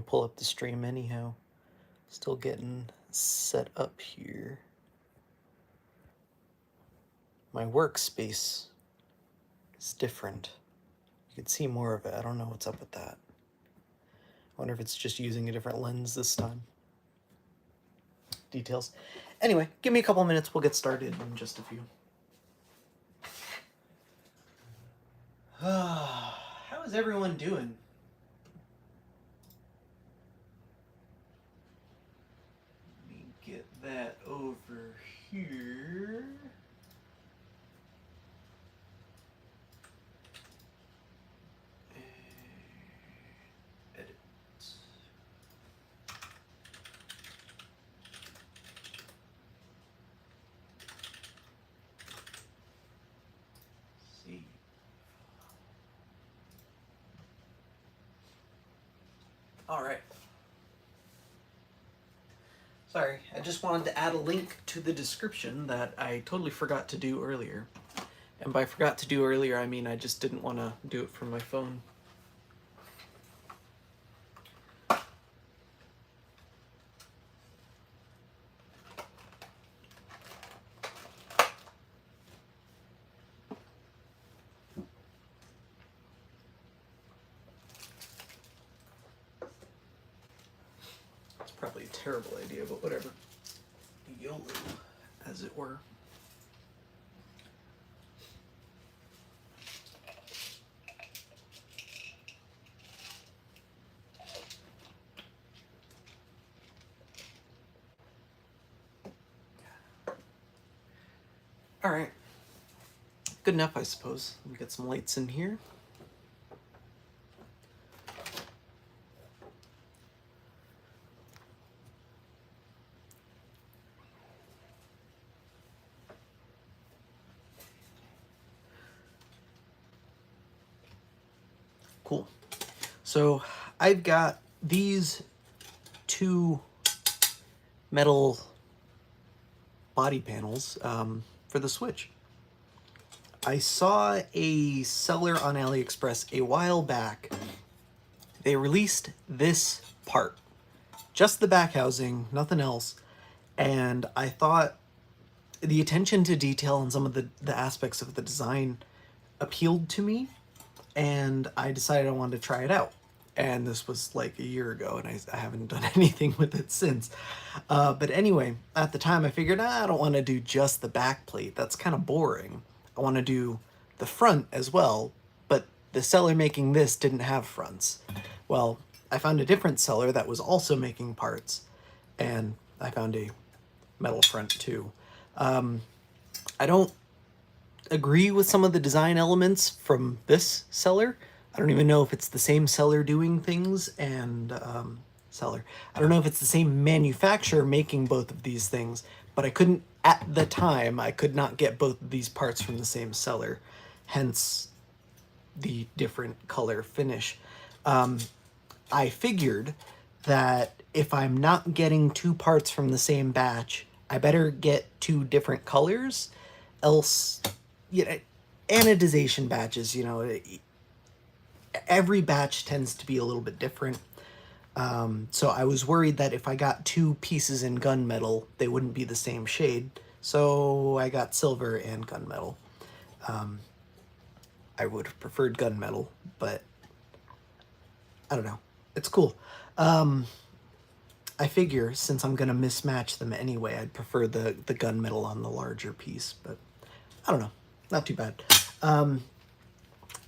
pull up the stream anyhow. Still getting set up here. My workspace is different. You can see more of it. I don't know what's up with that. I wonder if it's just using a different lens this time. Details. Anyway, give me a couple minutes. We'll get started in just a few. How is everyone doing? Let me get that over here. Edit. See. All right. Sorry, I just wanted to add a link to the description that I totally forgot to do earlier. And by forgot to do earlier, I mean I just didn't want to do it from my phone. Probably a terrible idea, but whatever. YOLO, as it were. All right. Good enough, I suppose. Let me get some lights in here. Cool. So I've got these two metal body panels for the Switch. I saw a seller on AliExpress a while back. They released this part, just the back housing, nothing else. And I thought the attention to detail and some of the aspects of the design appealed to me. And I decided I wanted to try it out. And this was like a year ago, and I haven't done anything with it since. But anyway, at the time I figured, I don't want to do just the back plate. That's kind of boring. I want to do the front as well, but the seller making this didn't have fronts. Well, I found a different seller that was also making parts, and I found a metal front too. I don't agree with some of the design elements from this seller. I don't even know if it's the same seller doing things and seller. I don't know if it's the same manufacturer making both of these things, but I couldn't, at the time, I could not get both of these parts from the same seller, hence the different color finish. I figured that if I'm not getting two parts from the same batch, I better get two different colors, else, you know, anodization batches, you know, every batch tends to be a little bit different. So I was worried that if I got two pieces in gunmetal, they wouldn't be the same shade. So I got silver and gunmetal. I would have preferred gunmetal, but I don't know. It's cool. I figure since I'm going to mismatch them anyway, I'd prefer the gunmetal on the larger piece, but I don't know. Not too bad.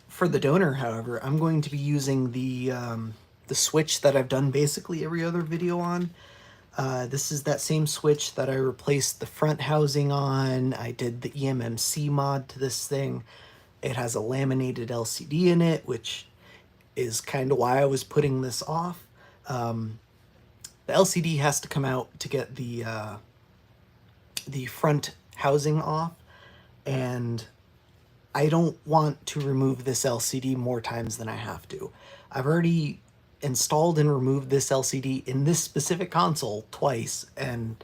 For the donor, however, I'm going to be using the switch that I've done basically every other video on. This is that same switch that I replaced the front housing on. I did the eMMC mod to this thing. It has a laminated LCD in it, which is kind of why I was putting this off. The LCD has to come out to get the front housing off, and I don't want to remove this LCD more times than I have to. I've already installed and removed this LCD in this specific console twice, and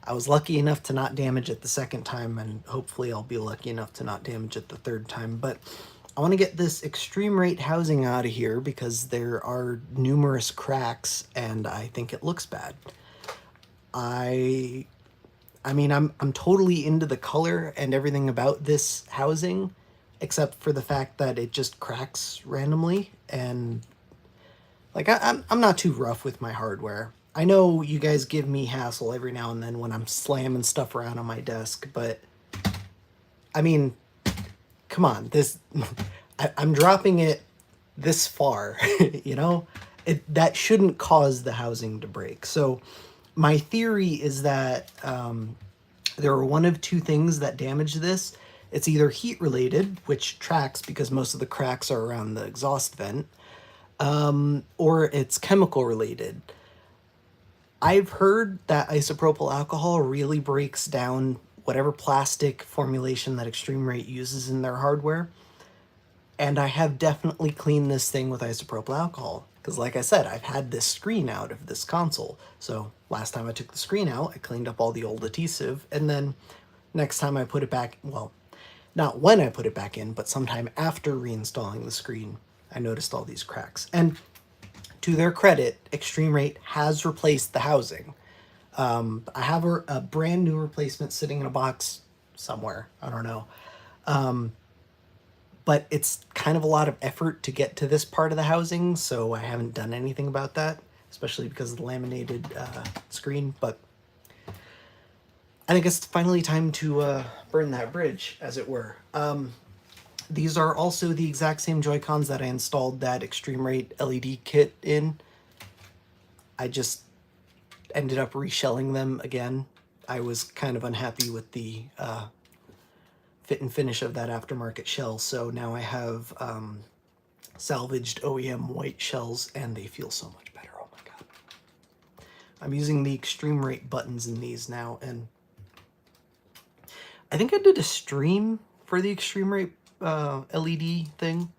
I was lucky enough to not damage it the second time, and hopefully I'll be lucky enough to not damage it the third time. But I want to get this extreme rate housing out of here because there are numerous cracks and I think it looks bad. I mean, I'm totally into the color and everything about this housing, except for the fact that it just cracks randomly. And like, I'm not too rough with my hardware. I know you guys give me hassle every now and then when I'm slamming stuff around on my desk, but I mean, come on, this, I'm dropping it this far, you know? That shouldn't cause the housing to break. So my theory is that there are one of two things that damage this. It's either heat related, which tracks because most of the cracks are around the exhaust vent, or it's chemical related. I've heard that isopropyl alcohol really breaks down whatever plastic formulation that Extreme Rate uses in their hardware. And I have definitely cleaned this thing with isopropyl alcohol. Because like I said, I've had this screen out of this console. So last time I took the screen out, I cleaned up all the old adhesive. And then next time I put it back, well, not when I put it back in, but sometime after reinstalling the screen, I noticed all these cracks. And to their credit, Extreme Rate has replaced the housing. I have a brand new replacement sitting in a box somewhere. I don't know. But it's kind of a lot of effort to get to this part of the housing, so I haven't done anything about that, especially because of the laminated screen. But I think it's finally time to burn that bridge, as it were. These are also the exact same Joy-Cons that I installed that Extreme Rate LED kit in. I just ended up reshelling them again. I was kind of unhappy with the fit and finish of that aftermarket shell, so now I have salvaged OEM white shells, and they feel so much better. Oh my god. I'm using the Extreme Rate buttons in these now, and I think I did a stream for the Extreme Rate LED thing.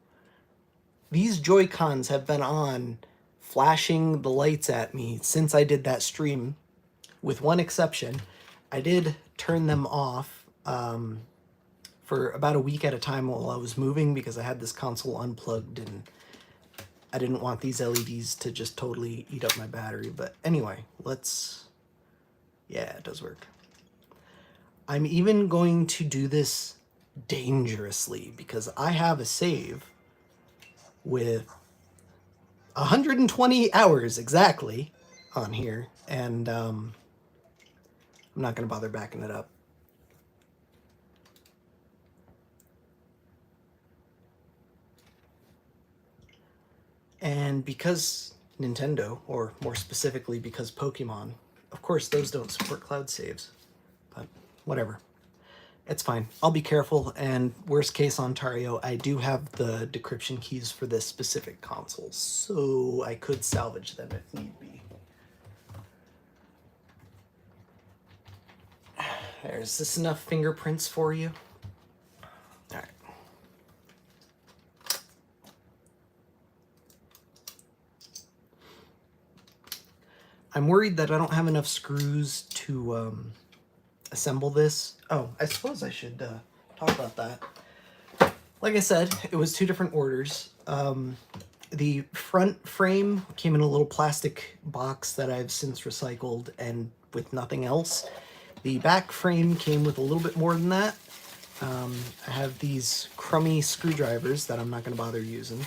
These Joy-Cons have been on flashing the lights at me since I did that stream, with one exception. I did turn them off for about a week at a time while I was moving because I had this console unplugged and I didn't want these LEDs to just totally eat up my battery. But anyway, let's... Yeah, it does work. I'm even going to do this dangerously because I have a save with 120 hours exactly on here, and I'm not going to bother backing it up. And because Nintendo, or more specifically because Pokemon, of course those don't support cloud saves, but whatever. It's fine. I'll be careful, and worst case Ontario, I do have the decryption keys for this specific console, so I could salvage them if need be. There's this enough fingerprints for you? All right. I'm worried that I don't have enough screws to assemble this. Oh, I suppose I should talk about that. Like I said, it was two different orders. The front frame came in a little plastic box that I've since recycled and with nothing else. The back frame came with a little bit more than that. I have these crummy screwdrivers that I'm not going to bother using.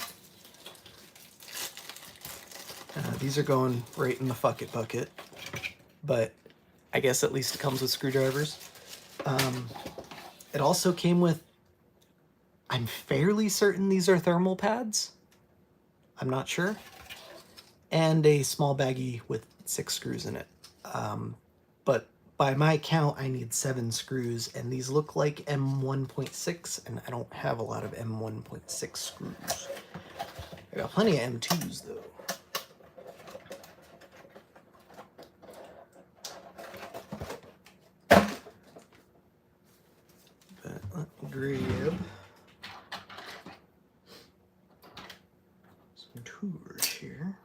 These are going right in the fuck it bucket, but I guess at least it comes with screwdrivers. It also came with, I'm fairly certain these are thermal pads. I'm not sure. And a small baggie with 6 screws in it. But by my count, I need 7 screws, and these look like M1.6, and I don't have a lot of M1.6 screws. I got plenty of M2s, though. But let me grab some tours here.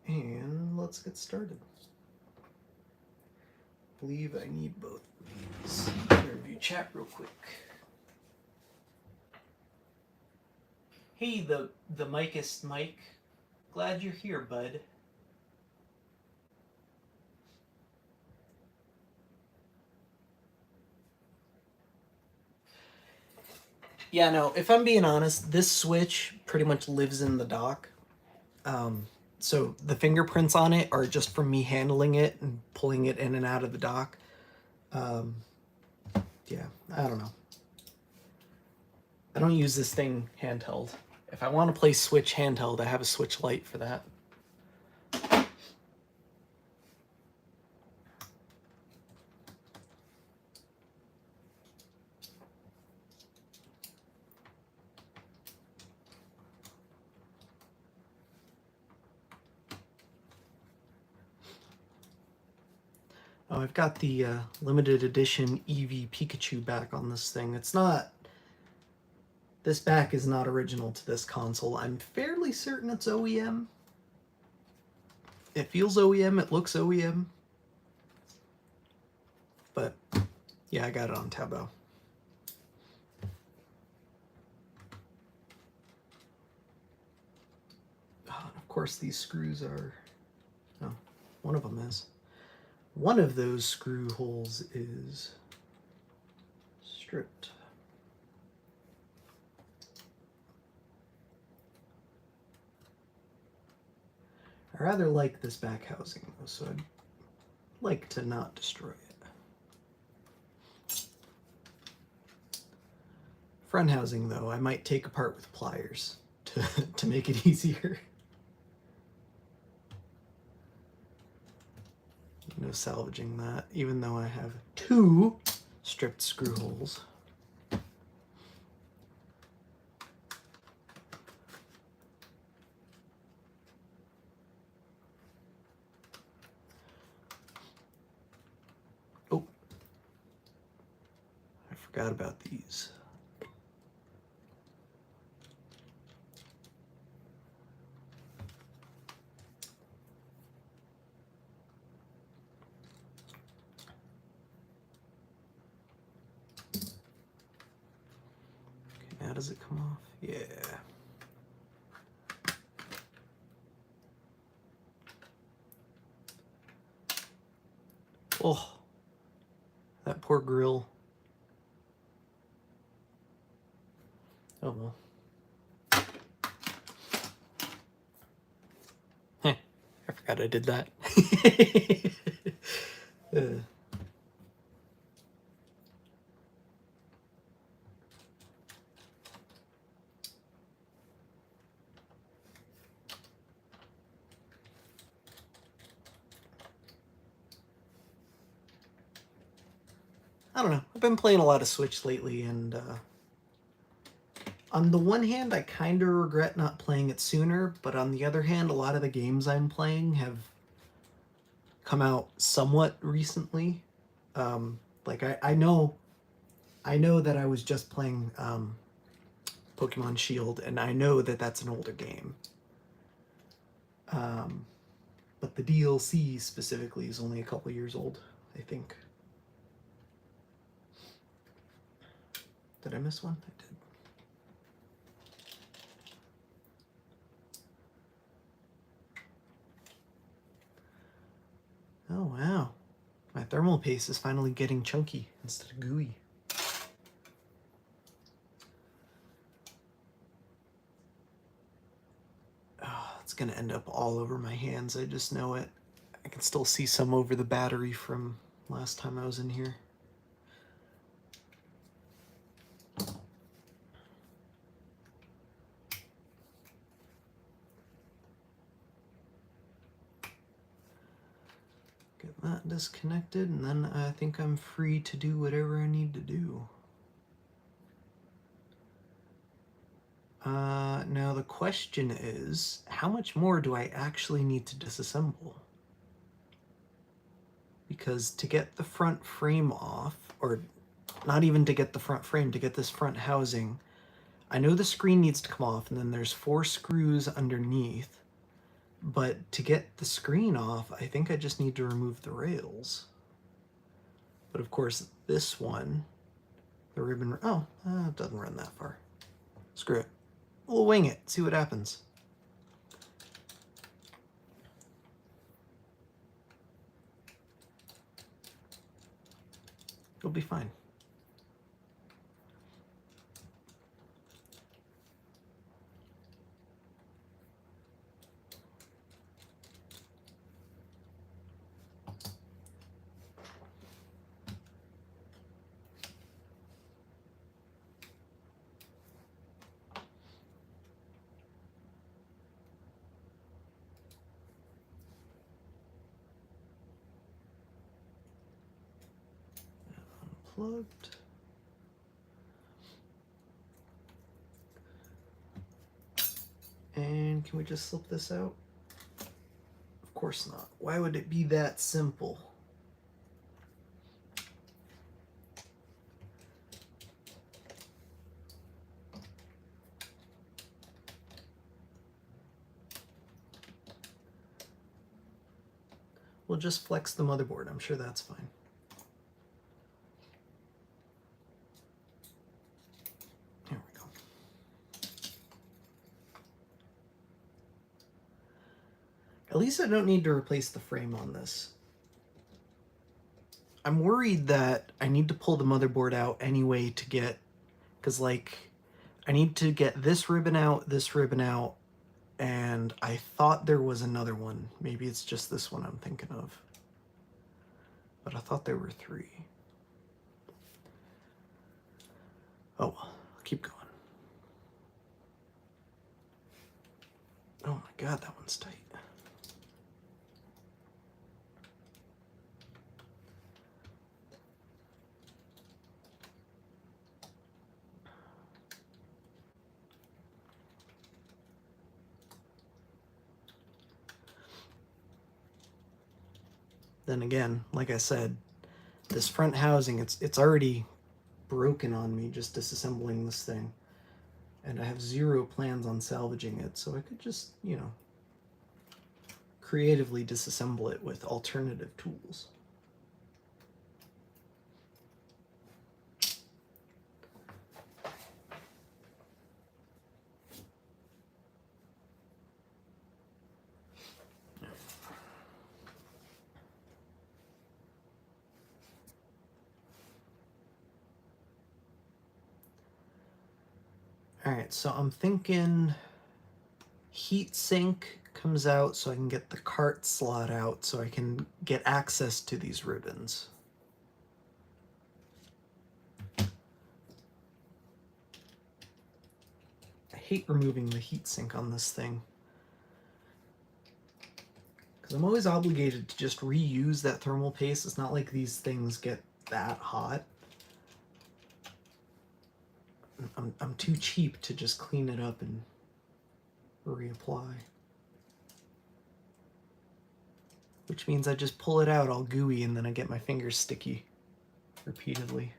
And let's get started. I believe I need both of these. Review chat real quick. Hey, the micist Mike. Glad you're here, bud. Yeah, no, if I'm being honest, this switch pretty much lives in the dock. So the fingerprints on it are just from me handling it and pulling it in and out of the dock. Yeah, I don't know. I don't use this thing handheld. If I want to play Switch handheld, I have a Switch Lite for that. Oh, I've got the limited edition Eevee Pikachu back on this thing. It's not... This back is not original to this console. I'm fairly certain it's OEM. It feels OEM, it looks OEM. But, yeah, I got it on Tabo. Oh, and of course these screws are... Oh, one of them is. One of those screw holes is stripped. I rather like this back housing, though, so I'd like to not destroy it. Front housing, though, I might take apart with pliers to make it easier. No salvaging that, even though I have 2 stripped screw holes. Oh, I forgot about these. Okay, now does it come off? Yeah. Oh, that poor grill. Oh well. Heh, I forgot I did that. I don't know. I've been playing a lot of Switch lately, and on the one hand, I kind of regret not playing it sooner, but on the other hand, a lot of the games I'm playing have come out somewhat recently. Like I know that I was just playing Pokemon Shield, and I know that that's an older game. But the DLC specifically is only a couple years old, I think. Did I miss one? I did. Oh, wow. My thermal paste is finally getting chunky instead of gooey. Oh, it's going to end up all over my hands. I just know it. I can still see some over the battery from last time I was in here. Get that disconnected, and then I think I'm free to do whatever I need to do. Now the question is, how much more do I actually need to disassemble? Because to get the front frame off, or not even to get the front frame, to get this front housing, I know the screen needs to come off, and then there's 4 screws underneath. But to get the screen off, I think I just need to remove the rails. But of course, this one, the ribbon, it doesn't run that far. Screw it. we'll wing it, see what happens. It'll be fine. Unplugged. And can we just slip this out? Of course not. Why would it be that simple? We'll just flex the motherboard. I'm sure that's fine. There we go. At least I don't need to replace the frame on this. I'm worried that I need to pull the motherboard out anyway to get, because like I need to get this ribbon out, and I thought there was another one. Maybe it's just this one I'm thinking of. But I thought there were 3. Oh well, I'll keep going. Oh my god, that one's tight. Then again, like I said, this front housing, it's already broken on me just disassembling this thing. And I have 0 plans on salvaging it, so I could just, you know, creatively disassemble it with alternative tools. All right, so I'm thinking heat sink comes out so I can get the cart slot out so I can get access to these ribbons. I hate removing the heat sink on this thing, because I'm always obligated to just reuse that thermal paste. It's not like these things get that hot. I'm too cheap to just clean it up and reapply. Which means I just pull it out all gooey and then I get my fingers sticky repeatedly.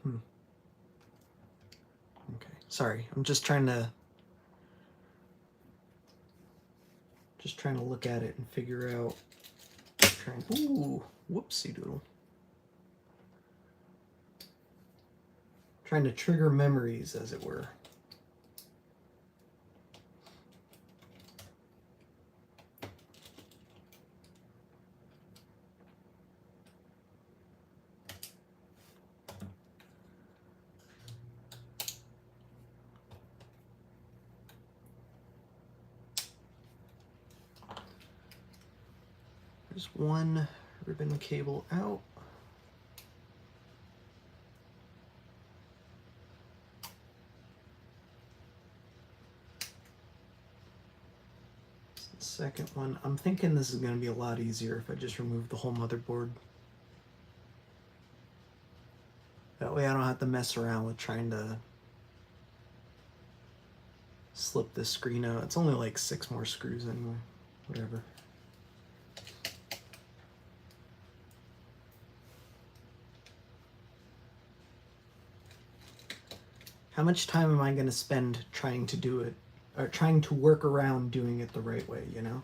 Okay, sorry, I'm just trying to look at it and figure out, ooh, whoopsie doodle. Trying to trigger memories, as it were. There's one ribbon cable out. The second one, I'm thinking this is going to be a lot easier if I just remove the whole motherboard. That way I don't have to mess around with trying to slip this screen out. It's only like 6 more screws anyway, whatever. How much time am I going to spend trying to do it, or trying to work around doing it the right way, you know?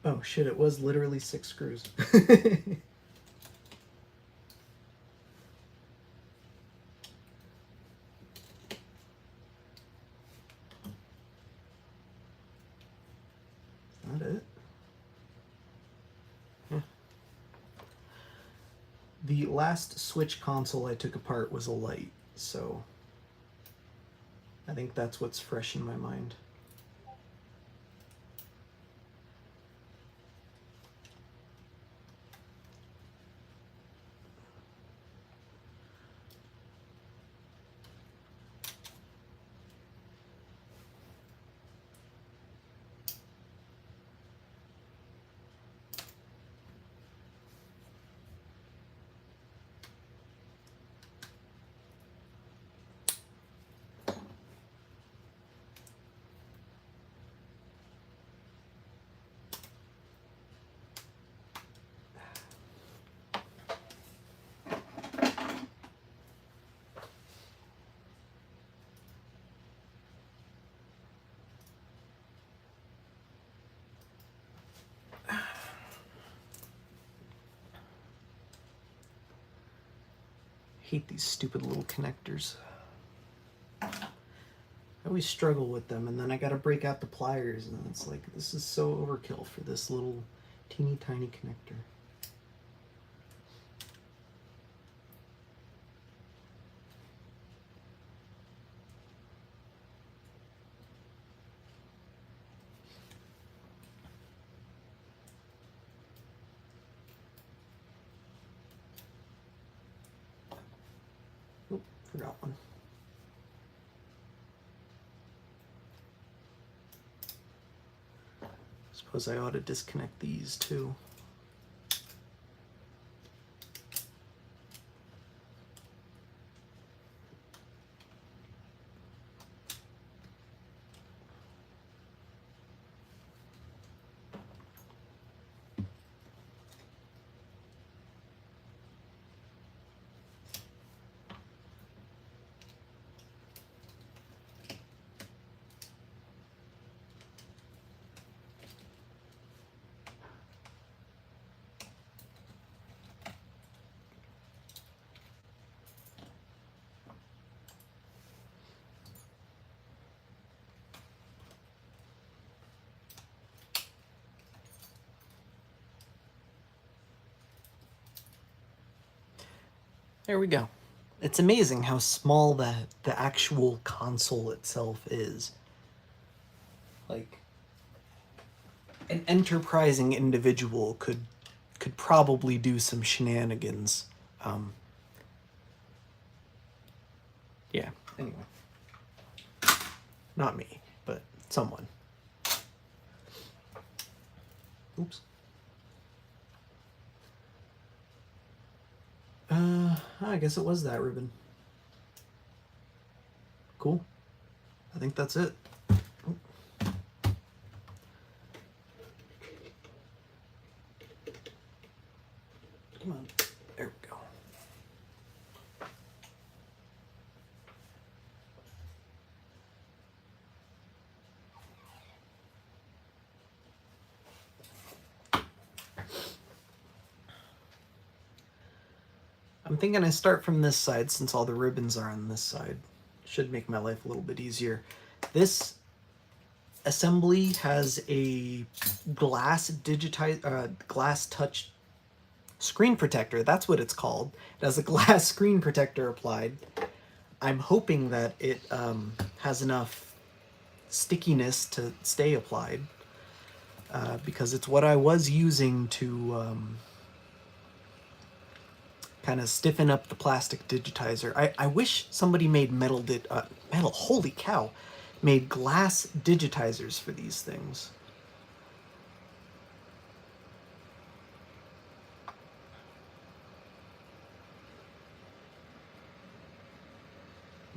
Oh shit, it was literally 6 screws. Is that it? Yeah. The last Switch console I took apart was a light, so I think that's what's fresh in my mind. Hate these stupid little connectors. I always struggle with them, and then I gotta break out the pliers, and it's like, this is so overkill for this little teeny tiny connector. Oh, forgot one. Suppose I ought to disconnect these too. There we go. It's amazing how small the actual console itself is. Like, an enterprising individual could probably do some shenanigans. Yeah, anyway. Not me, but someone. Oops. I guess it was that ribbon. Cool. I think that's it. Come on. There we go. I'm thinking I start from this side since all the ribbons are on this side. Should make my life a little bit easier. This assembly has a glass touch screen protector. That's what it's called. It has a glass screen protector applied. I'm hoping that it has enough stickiness to stay applied because it's what I was using to kind of stiffen up the plastic digitizer. I wish somebody made metal, holy cow, made glass digitizers for these things.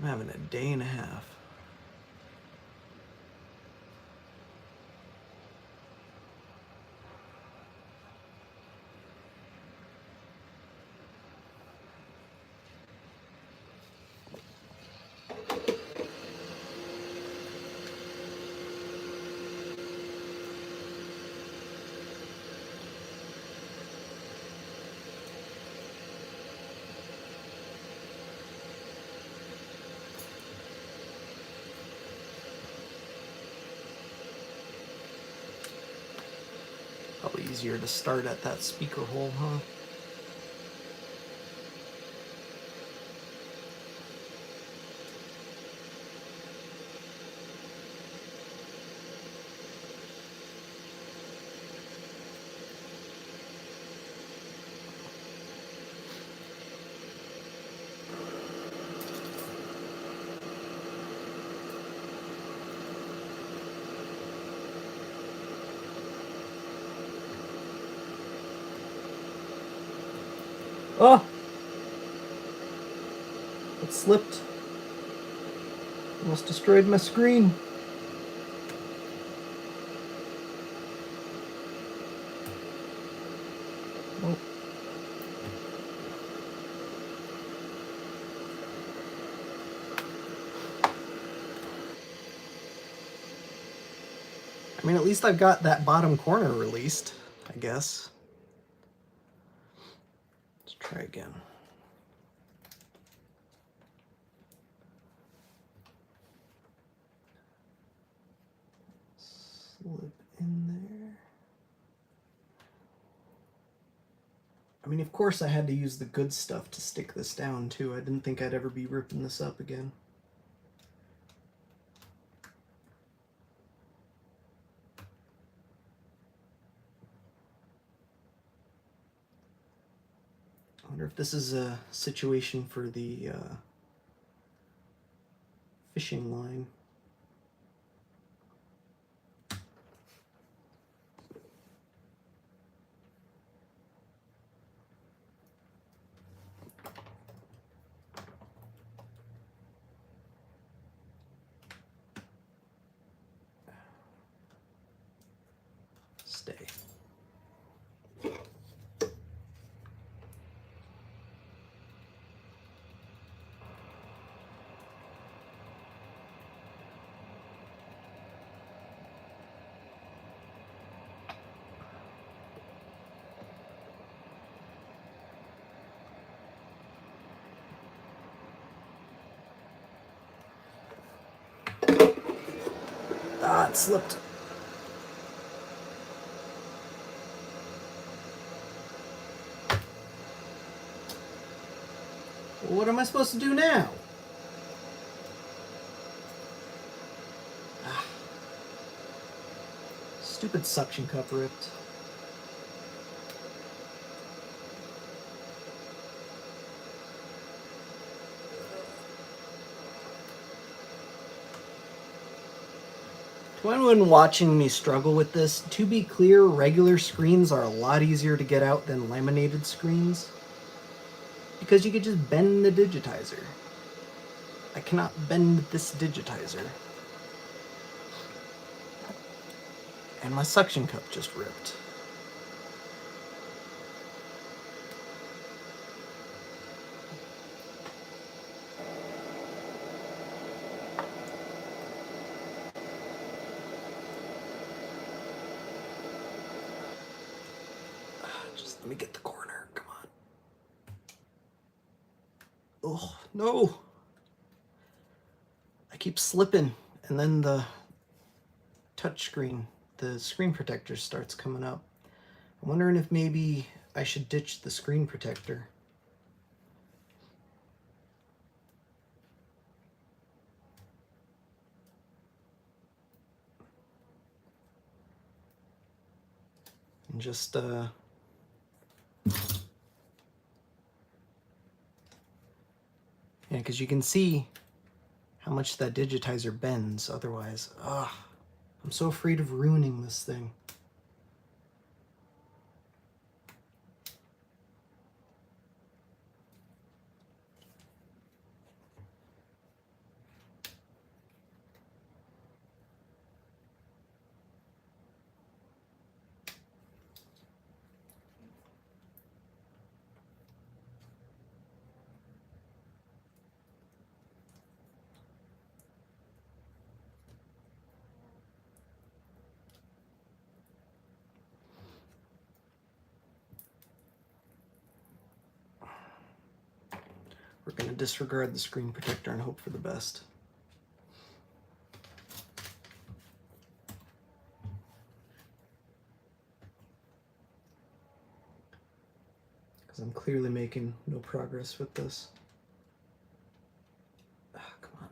I'm having a day and a half. Probably easier to start at that speaker hole, huh? Oh! It slipped. Almost destroyed my screen. Oh. I mean, at least I've got that bottom corner released, I guess. Let's try again. Slip in there. I mean, of course I had to use the good stuff to stick this down too. I didn't think I'd ever be ripping this up again. I wonder if this is a situation for the fishing line. Stay. Ah, it slipped. Well, what am I supposed to do now? Ah. Stupid suction cup ripped. To anyone watching me struggle with this, to be clear, regular screens are a lot easier to get out than laminated screens, because you could just bend the digitizer. I cannot bend this digitizer. And my suction cup just ripped. Just let me get the corner, come on. Oh, no. I keep slipping, and then the touchscreen, the screen protector starts coming up. I'm wondering if maybe I should ditch the screen protector. And just, yeah, because you can see how much that digitizer bends otherwise. Ugh, I'm so afraid of ruining this thing. We're going to disregard the screen protector and hope for the best. because I'm clearly making no progress with this. Ah, come on.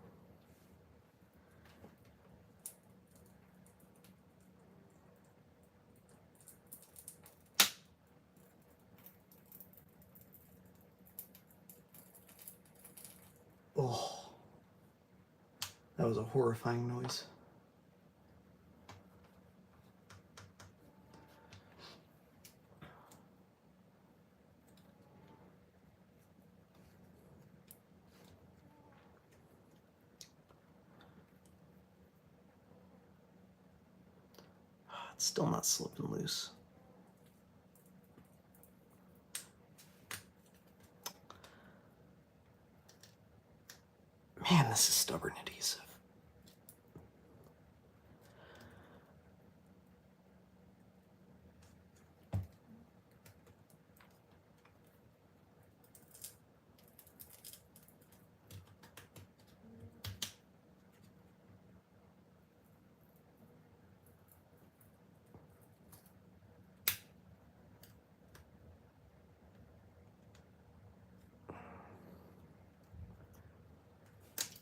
Oh, that was a horrifying noise. It's still not slipping loose. Man, this is stubborn adhesive.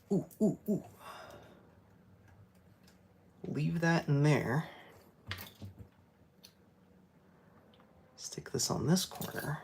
Ooh, ooh, ooh. Leave that in there. Stick this on this corner.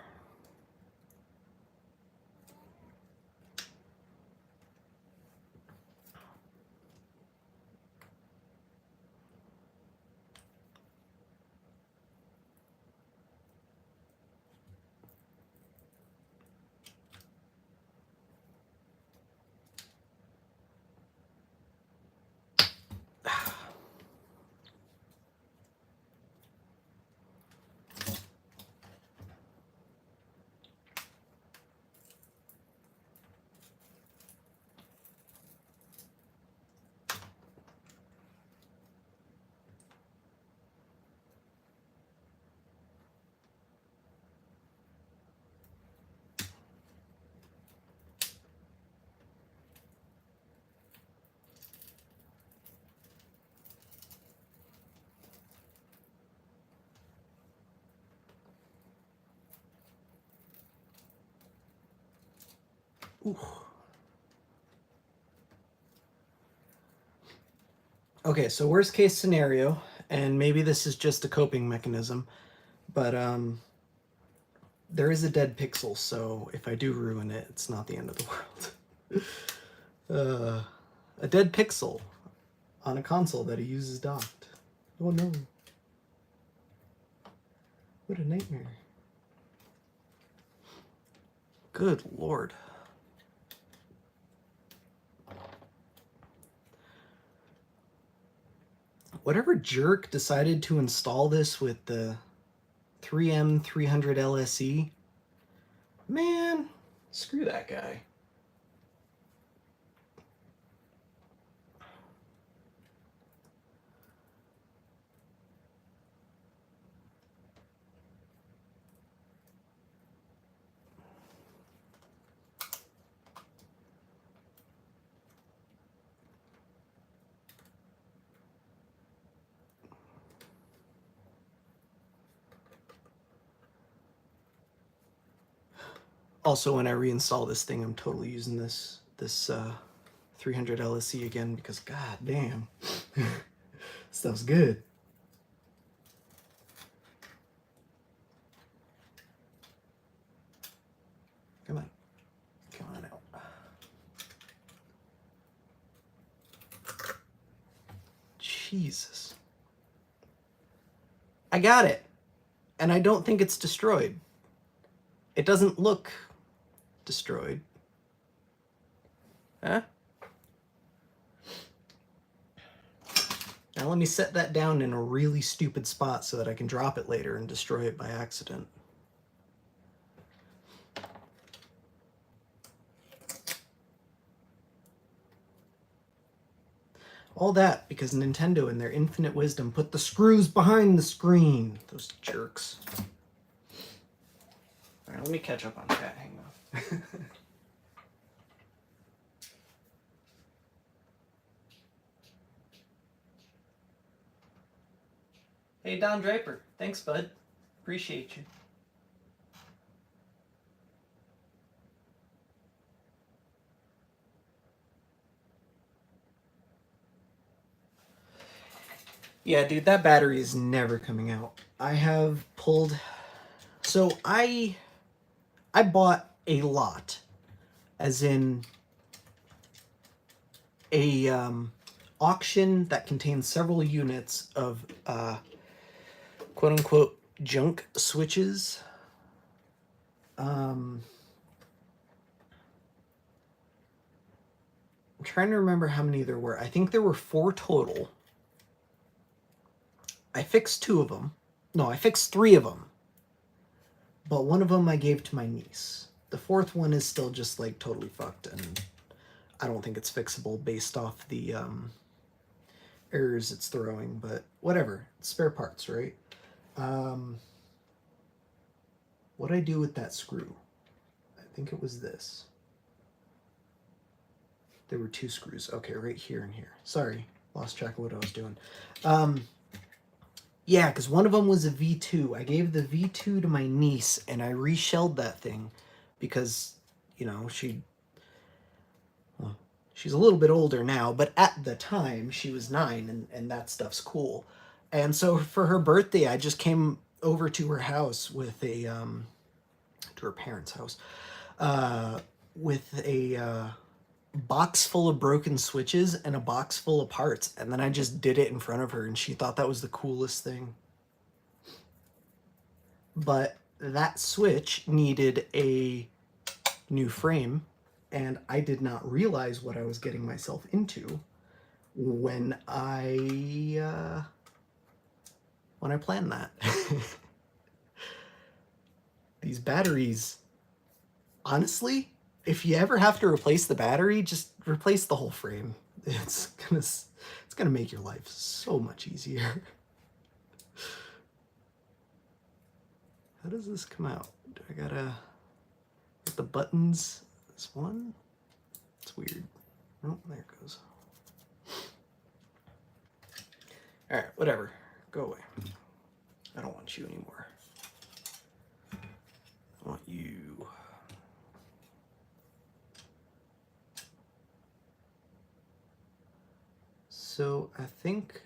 Ooh. Okay, so worst case scenario, and maybe this is just a coping mechanism, but there is a dead pixel, so if I do ruin it, it's not the end of the world. A dead pixel on a console that he uses docked. Oh no. What a nightmare. Good Lord. Whatever jerk decided to install this with the 3M 300 LSE, man, screw that guy. Also, when I reinstall this thing, I'm totally using this 300 LSE again because god damn, stuff's good. Come on, come on out. Jesus. I got it, and I don't think it's destroyed. It doesn't look destroyed. Huh? Now let me set that down in a really stupid spot so that I can drop it later and destroy it by accident. All that because Nintendo, in their infinite wisdom, put the screws behind the screen. Those jerks. All right, let me catch up on chat. Hang on. Hey, Don Draper. Thanks, bud. Appreciate you. Yeah, dude, that battery is never coming out. I have pulled... So I bought a lot, as in a auction that contains several units of quote-unquote junk switches. I'm trying to remember how many there were. I think there were 4 total. I fixed 2 of them. No, I fixed 3 of them. But one of them I gave to my niece. The 4th one is still just like totally fucked, and I don't think it's fixable based off the errors it's throwing, but whatever. It's spare parts, right? What'd I do with that screw? I think it was this. There were 2 screws. Okay, right here and here. Sorry, lost track of what I was doing. Yeah, because one of them was a V2. I gave the V2 to my niece, and I reshelled that thing because, you know, she's a little bit older now, but at the time, she was 9, and that stuff's cool. And so for her birthday, I just came over to her house with a, to her parents' house, with a box full of broken switches and a box full of parts, and then I just did it in front of her, and she thought that was the coolest thing. But that switch needed a new frame, and I did not realize what I was getting myself into when I planned that. These batteries, honestly, if you ever have to replace the battery, just replace the whole frame. It's gonna make your life so much easier. How does this come out? Do I gotta hit the buttons? This one? It's weird. Oh, there it goes. Alright, whatever. Go away. I don't want you anymore. I want you. So I think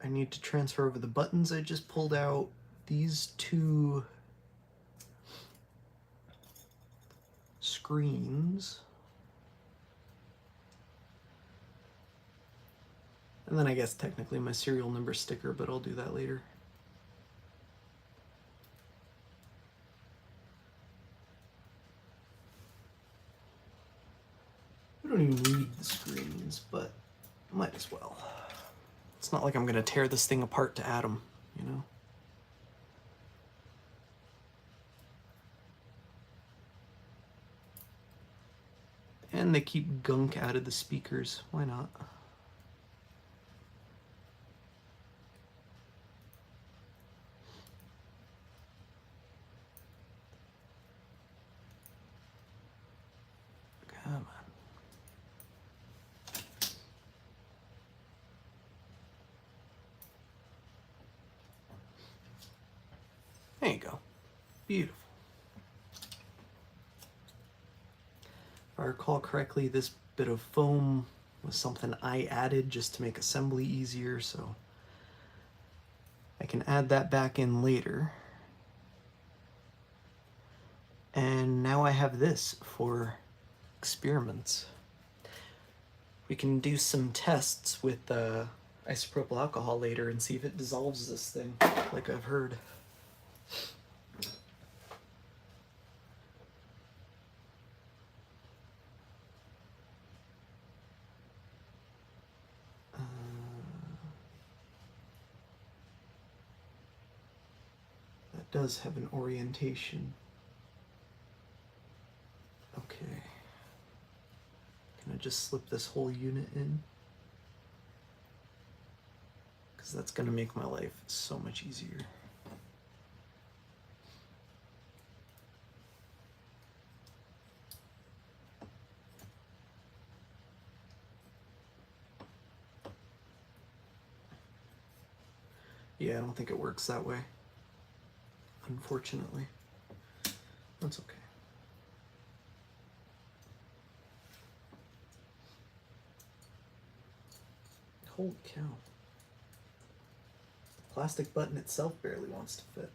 I need to transfer over the buttons I just pulled out. These 2 screens. And then I guess technically my serial number sticker, but I'll do that later. We don't even need the screens, but might as well. It's not like I'm gonna tear this thing apart to add them, you know? And they keep gunk out of the speakers. Why not? Come on. There you go. Beautiful. If I recall correctly, this bit of foam was something I added just to make assembly easier, so I can add that back in later. And now I have this for experiments. We can do some tests with isopropyl alcohol later and see if it dissolves this thing, like I've heard. That does have an orientation. Okay. Can I just slip this whole unit in? Because that's going to make my life so much easier. Yeah, I don't think it works that way, unfortunately. That's okay. Holy cow. Plastic button itself barely wants to fit.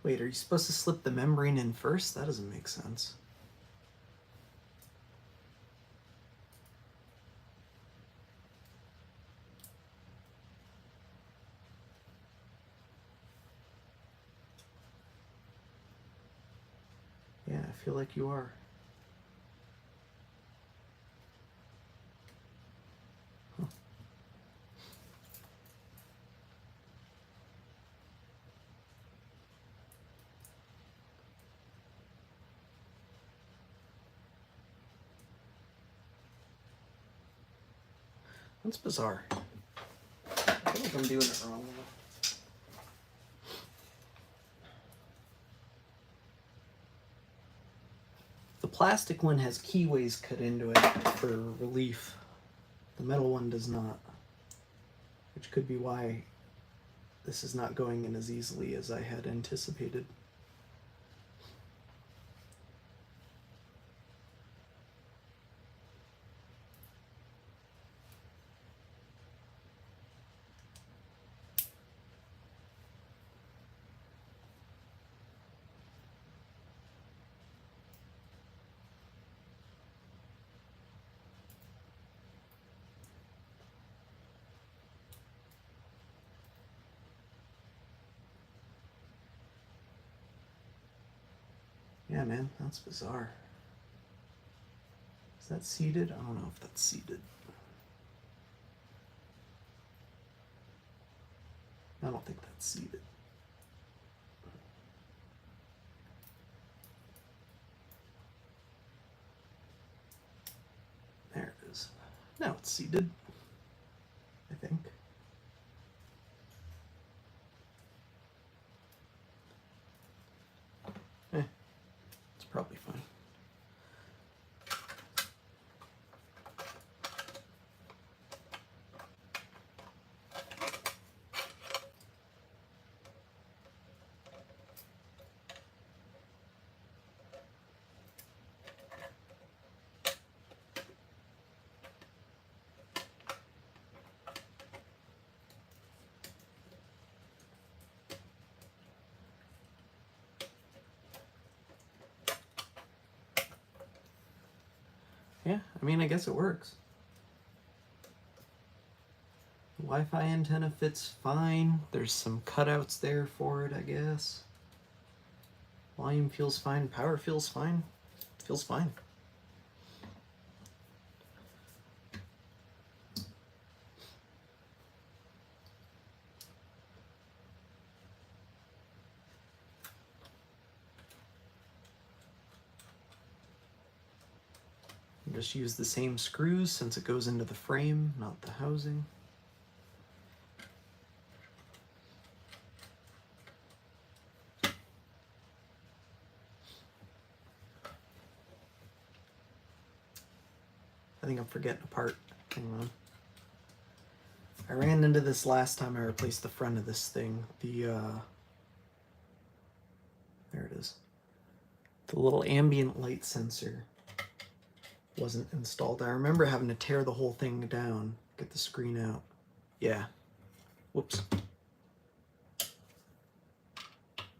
Wait, are you supposed to slip the membrane in first? That doesn't make sense. Yeah, I feel like you are. Huh. That's bizarre. I feel like I'm doing it wrong. The plastic one has keyways cut into it for relief. The metal one does not, which could be why this is not going in as easily as I had anticipated. Yeah, man, that's bizarre. Is that seated? I don't know if that's seated. I don't think that's seated. There it is. Now it's seated, I think. It's probably fine. Yeah, I mean, I guess it works. The Wi-Fi antenna fits fine. There's some cutouts there for it, I guess. Volume feels fine. Power feels fine. Feels fine. Just use the same screws since it goes into the frame, not the housing. I think I'm forgetting a part. Hang on. I ran into this last time I replaced the front of this thing. There it is. The little ambient light sensor wasn't installed. I remember having to tear the whole thing down, get the screen out. Yeah. Whoops.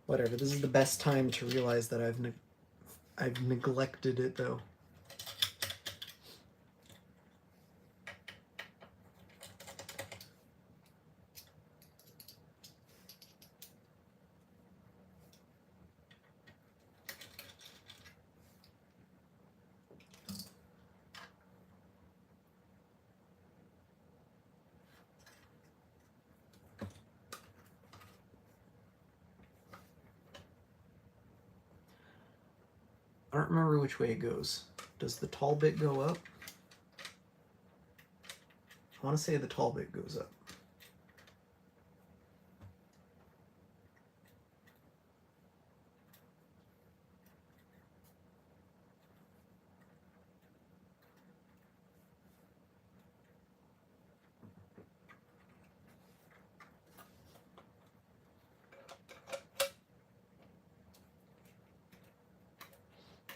Whatever. This is the best time to realize that I've neglected it though. I don't remember which way it goes. Does the tall bit go up? I want to say the tall bit goes up.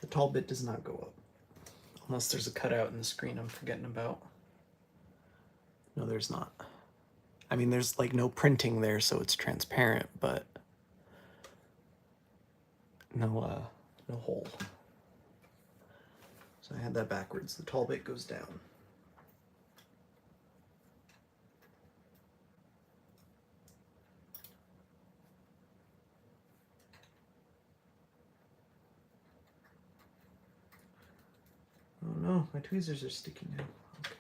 The tall bit does not go up. Unless there's a cutout in the screen I'm forgetting about. No, there's not. I mean, there's like no printing there, so it's transparent, but no hole. So I had that backwards. The tall bit goes down. Oh no, my tweezers are sticking now. Okay.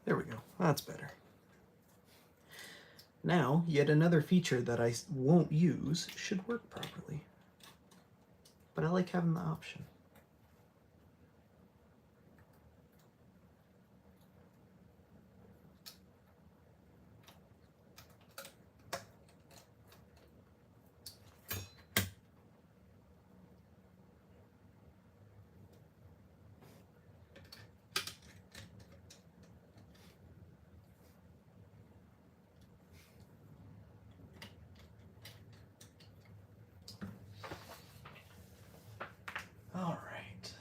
There we go. That's better. Now, yet another feature that I won't use should work properly. But I like having the option. All right.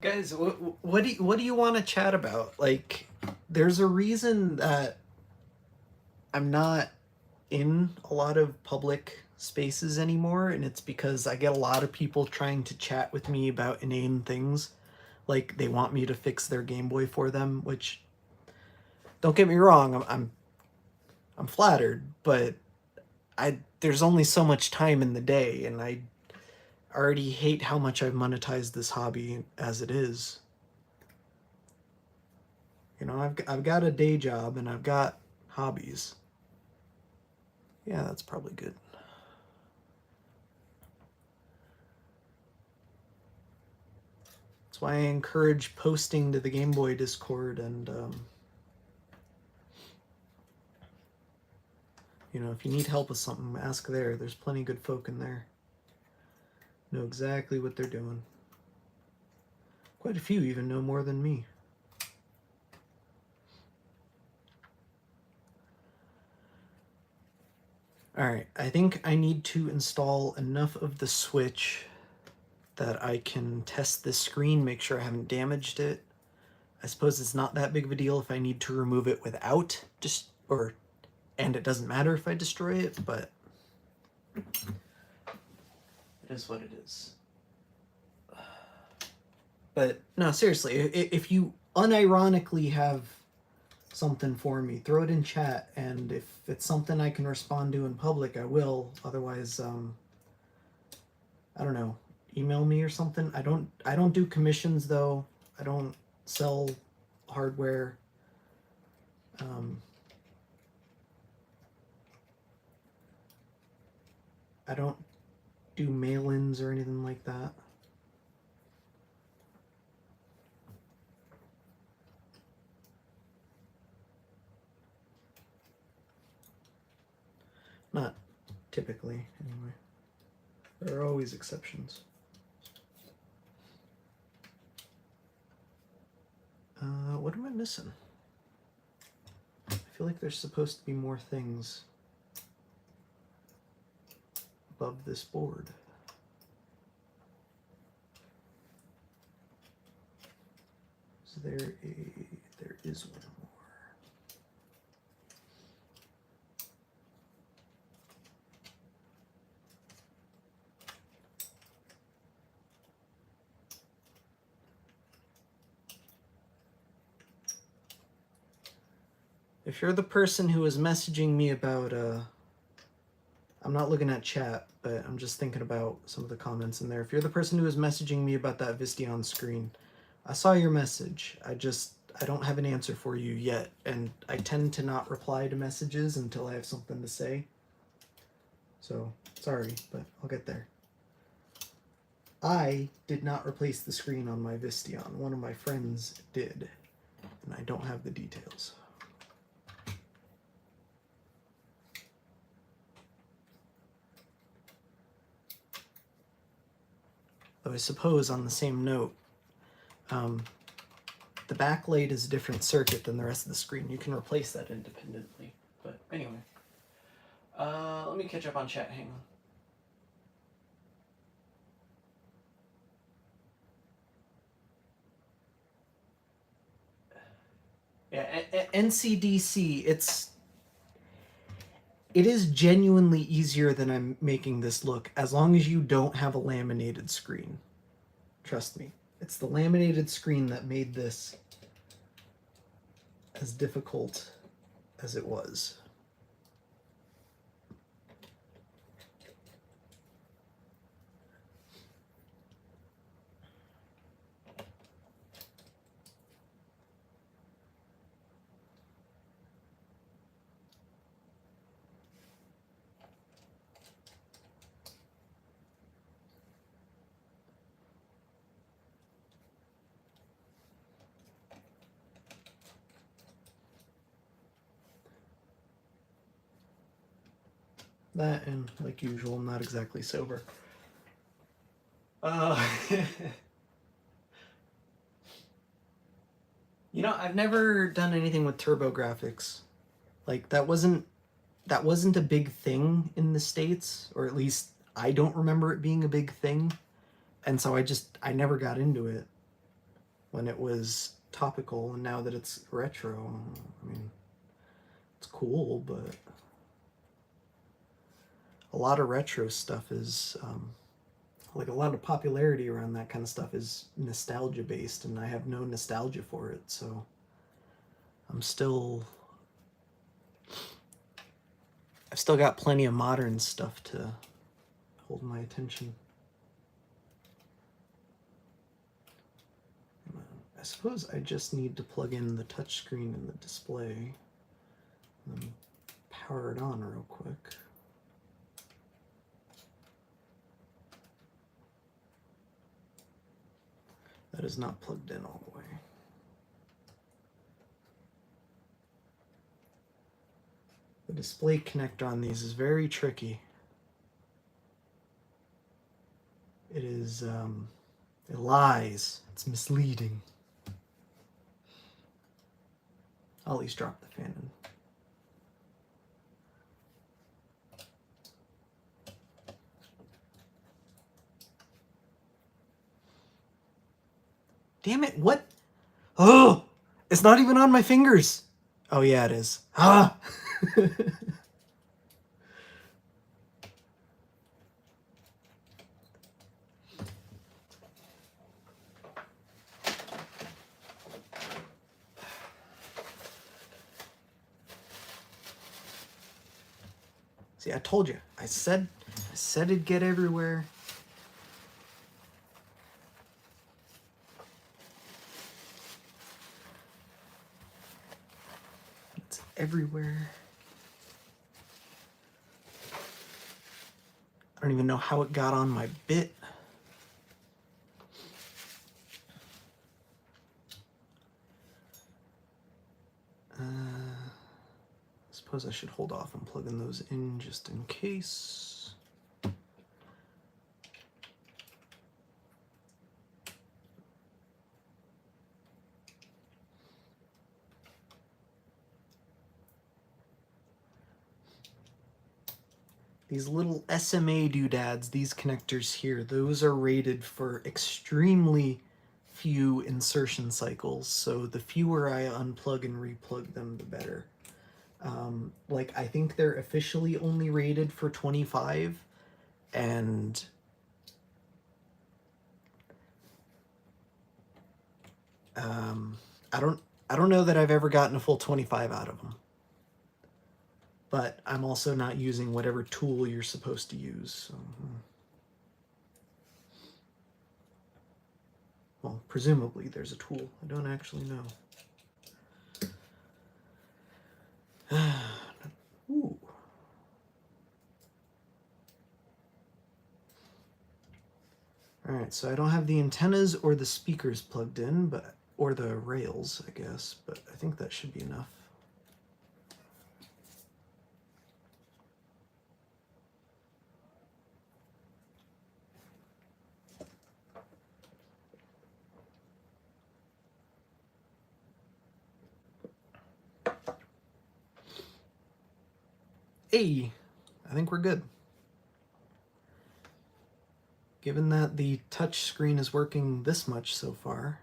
Guys, what do you want to chat about? Like, there's a reason that I'm not in a lot of public spaces anymore, and it's because I get a lot of people trying to chat with me about inane things. Like, they want me to fix their Game Boy for them, which, don't get me wrong, I'm flattered, but there's only so much time in the day, and I already hate how much I've monetized this hobby as it is. You know, I've got a day job and I've got hobbies. Yeah, that's probably good. That's why I encourage posting to the Game Boy Discord, and you know, if you need help with something, ask there. There's plenty of good folk in there. Know exactly what they're doing. Quite a few even know more than me. Alright, I think I need to install enough of the switch that I can test this screen, make sure I haven't damaged it. I suppose it's not that big of a deal if I need to remove it without and it doesn't matter if I destroy it, but it is what it is. But no, seriously, if you unironically have something for me, throw it in chat, and if it's something I can respond to in public, I will. Otherwise, I don't know, email me or something. I don't do commissions though. I don't sell hardware. I don't do mail-ins or anything like that. Not typically, anyway. There are always exceptions. What am I missing? I feel like there's supposed to be more things above this board. So there is one more. If you're the person who is messaging me about, I'm not looking at chat, but I'm just thinking about some of the comments in there. If you're the person who is messaging me about that Visteon screen, I saw your message. I don't have an answer for you yet, and I tend to not reply to messages until I have something to say. So, sorry, but I'll get there. I did not replace the screen on my Visteon. One of my friends did, and I don't have the details. Though I suppose on the same note, the backlight is a different circuit than the rest of the screen. You can replace that independently. But anyway, let me catch up on chat. Hang on. Yeah, NCDC, it is genuinely easier than I'm making this look, as long as you don't have a laminated screen. Trust me. It's the laminated screen that made this as difficult as it was. That, and like usual, I'm not exactly sober. You know, I've never done anything with TurboGrafx. Like, that wasn't a big thing in the States, or at least I don't remember it being a big thing. And so I never got into it when it was topical, and now that it's retro, I mean, it's cool, but a lot of retro stuff is, like a lot of popularity around that kind of stuff is nostalgia based, and I have no nostalgia for it, so I've still got plenty of modern stuff to hold my attention. I suppose I just need to plug in the touchscreen and the display and then power it on real quick. That is not plugged in all the way. The display connector on these is very tricky. It is, it lies. It's misleading. I'll at least drop the fan in. Damn it, what? Oh, it's not even on my fingers. Oh yeah, it is. Ah! See, I told you. I said it'd get everywhere. It's everywhere. I don't even know how it got on my bit. I suppose I should hold off on plugging those in just in case. These little SMA doodads, these connectors here, those are rated for extremely few insertion cycles. So the fewer I unplug and replug them, the better. Like, I think they're officially only rated for 25, and I don't know that I've ever gotten a full 25 out of them. But I'm also not using whatever tool you're supposed to use. So. Well, presumably there's a tool. I don't actually know. Ooh. Alright, so I don't have the antennas or the speakers plugged in, or the rails, I guess, but I think that should be enough. Hey, I think we're good. Given that the touch screen is working this much so far,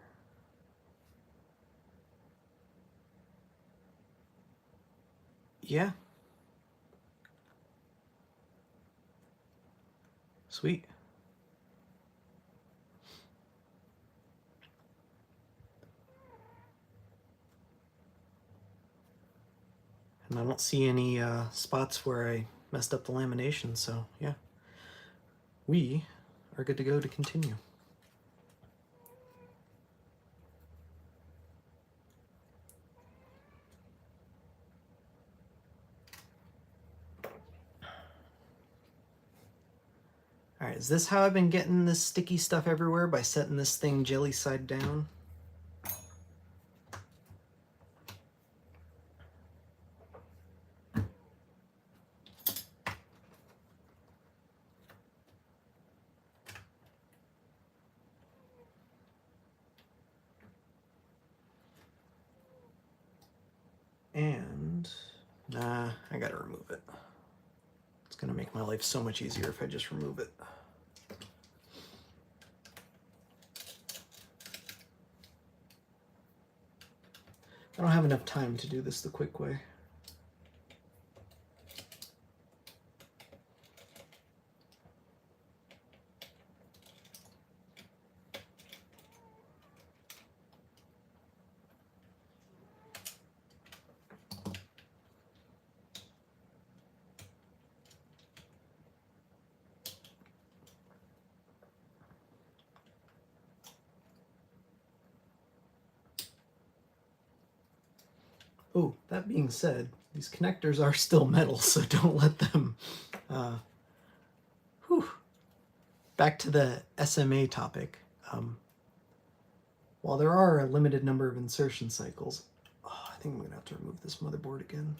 yeah. Sweet. And I don't see any spots where I messed up the lamination, so yeah. We are good to go to continue. Alright, is this how I've been getting this sticky stuff everywhere? By setting this thing jelly side down? And nah, I gotta remove it. It's gonna make my life so much easier if I just remove it. I don't have enough time to do this the quick way. Oh, that being said, these connectors are still metal, so don't let them... Back to the SMA topic. While there are a limited number of insertion cycles... Oh, I think I'm going to have to remove this motherboard again.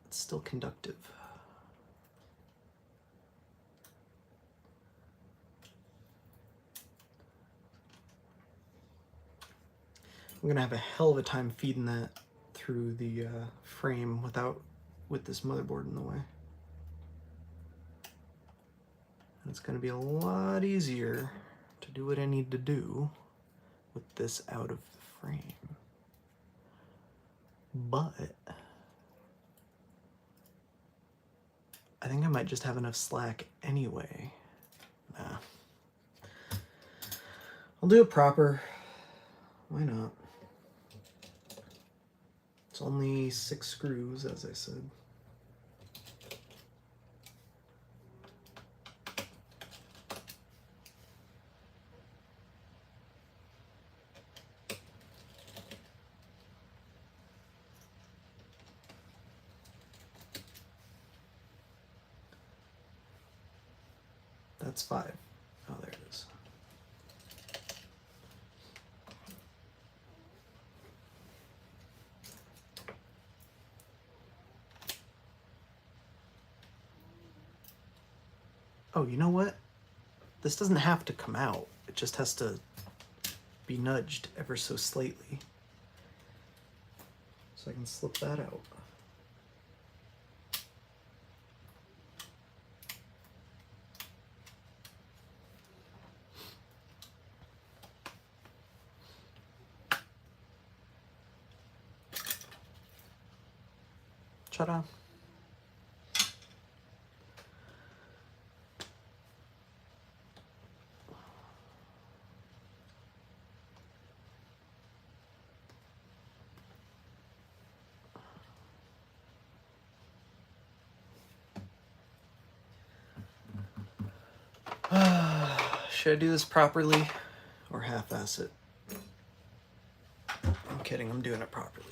It's still conductive. I'm gonna have a hell of a time feeding that through the frame with this motherboard in the way. And it's gonna be a lot easier to do what I need to do with this out of the frame. But I think I might just have enough slack anyway. Nah. I'll do it proper. Why not? It's only 6 screws, as I said. That's 5. Oh, there it is. Oh, you know what? This doesn't have to come out. It just has to be nudged ever so slightly. So I can slip that out. Ta-da. Should I do this properly or half-ass it? I'm kidding, I'm doing it properly.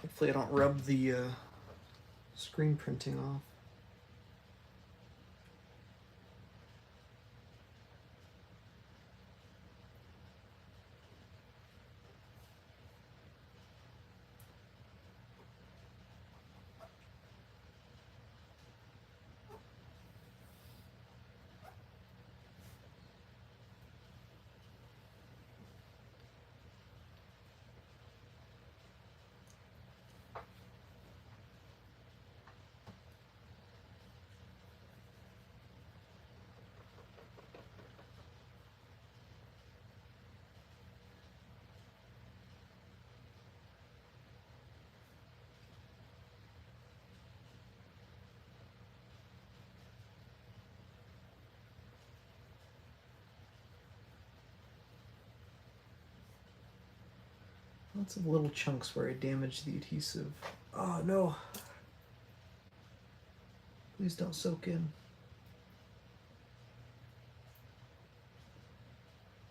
Hopefully I don't rub the screen printing off. Lots of little chunks where I damaged the adhesive. Oh no. Please don't soak in.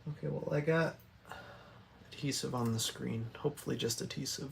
Okay, well I got adhesive on the screen. Hopefully just adhesive.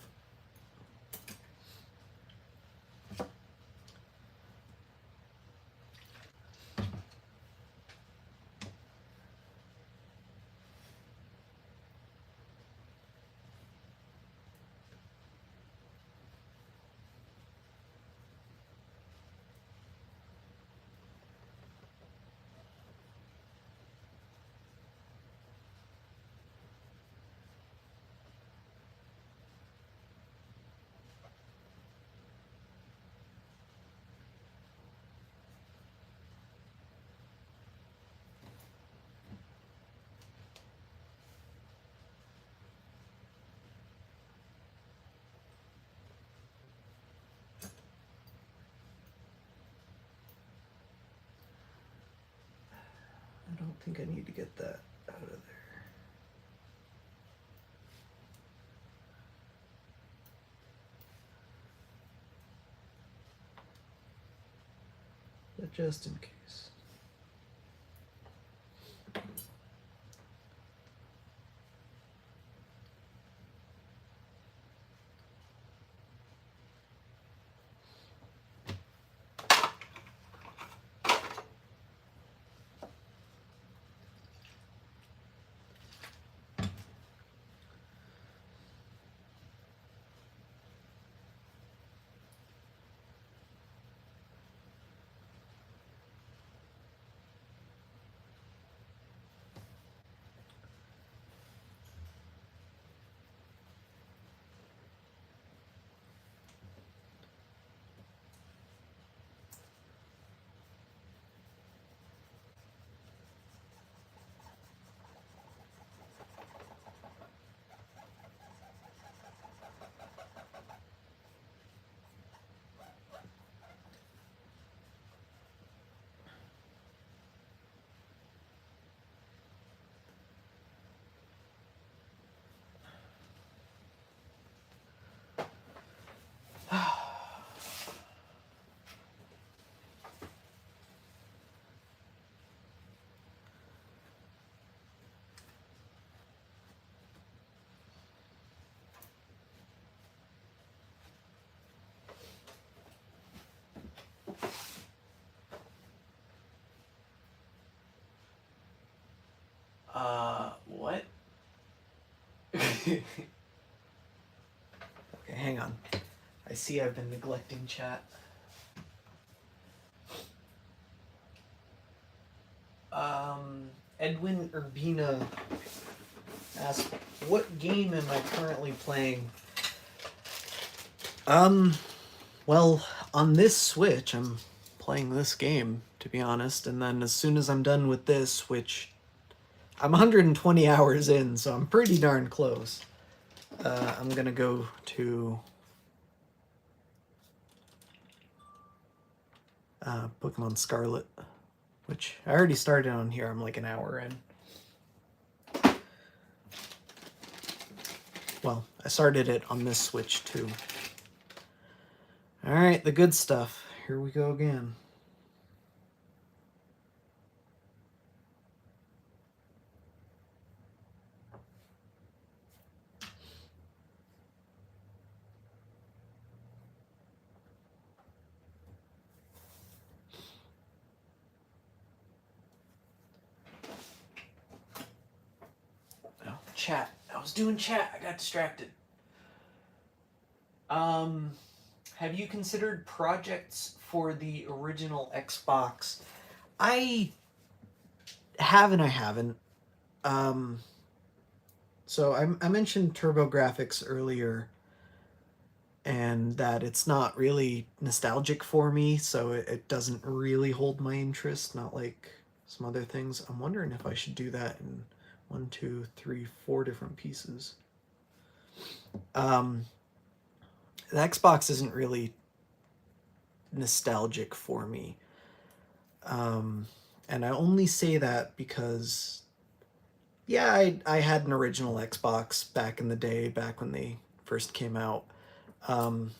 I don't think I need to get that out of there. But just in case. What? Okay, hang on. I see I've been neglecting chat. Edwin Urbina asked, what game am I currently playing? Well, on this Switch, I'm playing this game, to be honest, and then as soon as I'm done with this, which I'm 120 hours in, so I'm pretty darn close, I'm gonna go to Pokemon Scarlet, which I already started on here. I'm like an hour in. Well, I started it on this Switch too. All right, the good stuff. Here we go again. Oh, chat. I was doing chat. I got distracted. Have you considered projects for the original Xbox? I have and I haven't. So I mentioned TurboGrafx earlier, and that it's not really nostalgic for me, so it doesn't really hold my interest, not like some other things. I'm wondering if I should do that in 1, 2, 3, 4 different pieces. The Xbox isn't really nostalgic for me. And I only say that because Yeah, I had an original Xbox back in the day, back when they first came out. And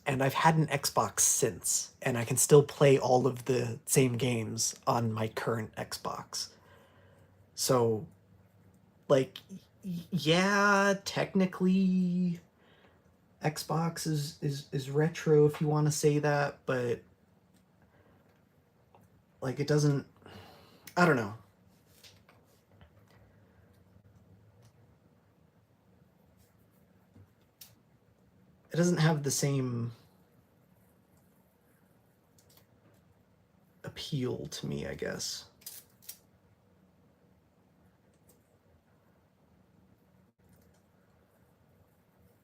I've had an Xbox since, and I can still play all of the same games on my current Xbox. So, like, yeah, technically, Xbox is retro if you want to say that, but like it doesn't. I don't know. It doesn't have the same appeal to me, I guess.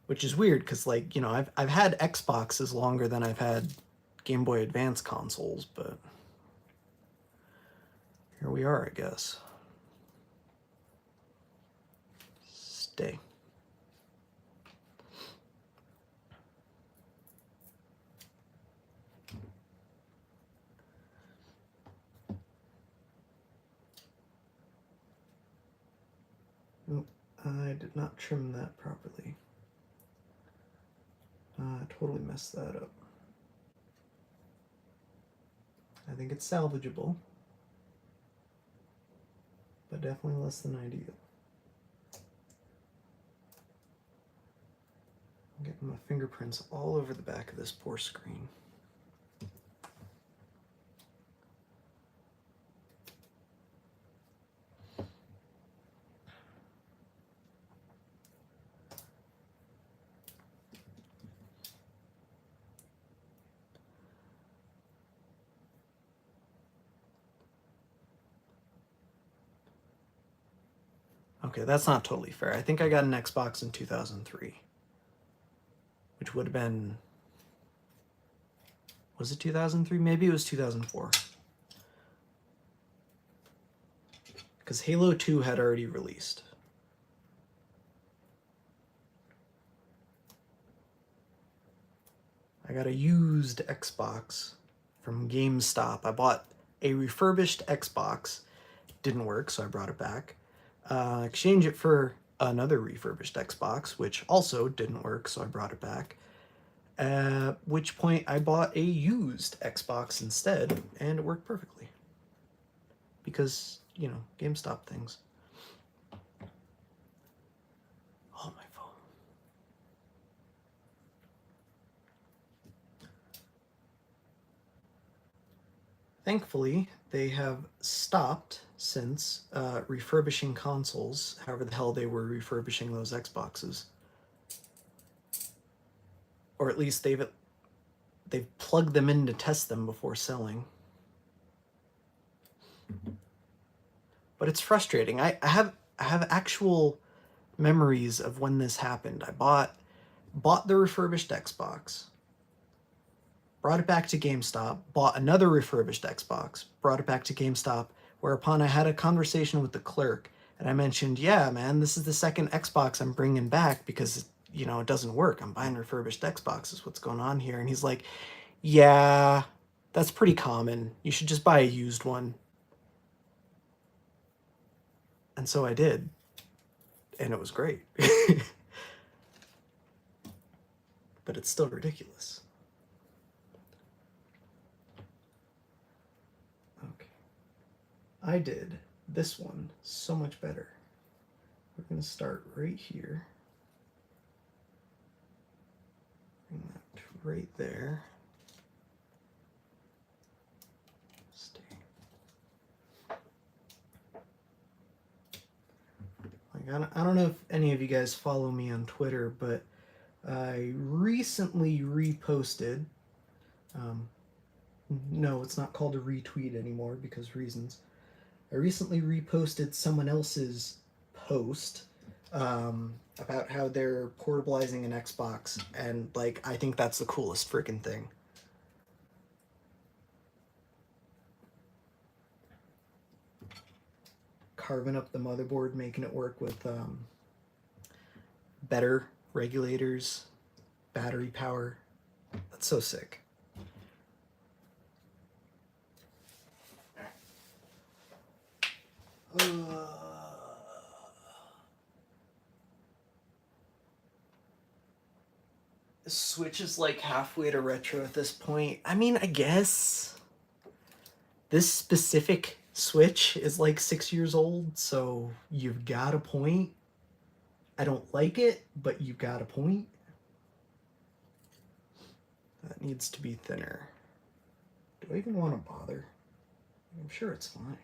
Which is weird because, like, you know, I've had Xboxes longer than I've had Game Boy Advance consoles, but here we are, I guess. Stay. Nope, I did not trim that properly. I totally messed that up. I think it's salvageable, but definitely less than ideal. I'm getting my fingerprints all over the back of this poor screen. Okay, that's not totally fair. I think I got an Xbox in 2003, which would have been, was it 2003? Maybe it was 2004. Because Halo 2 had already released. I got a used Xbox from GameStop. I bought a refurbished Xbox. Didn't work, so I brought it back. Exchanged it for another refurbished Xbox, which also didn't work, so I brought it back. At which point I bought a used Xbox instead, and it worked perfectly. Because, you know, GameStop things. Oh, my phone. Thankfully, they have stopped since refurbishing consoles, however the hell they were refurbishing those Xboxes. Or at least they've plugged them in to test them before selling. But it's frustrating. I have actual memories of when this happened. I bought the refurbished Xbox, brought it back to GameStop, bought another refurbished Xbox, brought it back to GameStop, whereupon I had a conversation with the clerk, and I mentioned, yeah, man, this is the second Xbox I'm bringing back because, you know, it doesn't work. I'm buying refurbished Xboxes. What's going on here? And he's like, yeah, that's pretty common. You should just buy a used one. And so I did. And it was great. But it's still ridiculous. Okay. I did this one so much better. We're going to start right here. Bring that right there. Stay. Like, I don't know if any of you guys follow me on Twitter, but I recently reposted. No, it's not called a retweet anymore because reasons. I recently reposted someone else's post about how they're portabilizing an Xbox, and like I think that's the coolest freaking thing. Carving up the motherboard, making it work with better regulators, battery power. That's so sick. This Switch is like halfway to retro at this point. I mean, I guess this specific Switch is like 6 years old, so you've got a point. I don't like it, but you've got a point. That needs to be thinner. Do I even want to bother? I'm sure it's fine.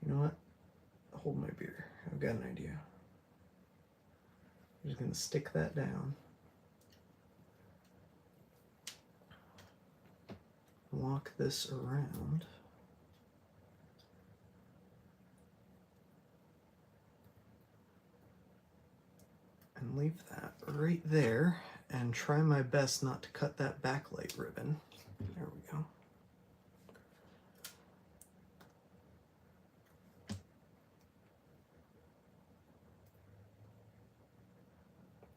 You know what? Hold my beer. I've got an idea. I'm just going to stick that down. Walk this around. And leave that right there and try my best not to cut that backlight ribbon. There we go.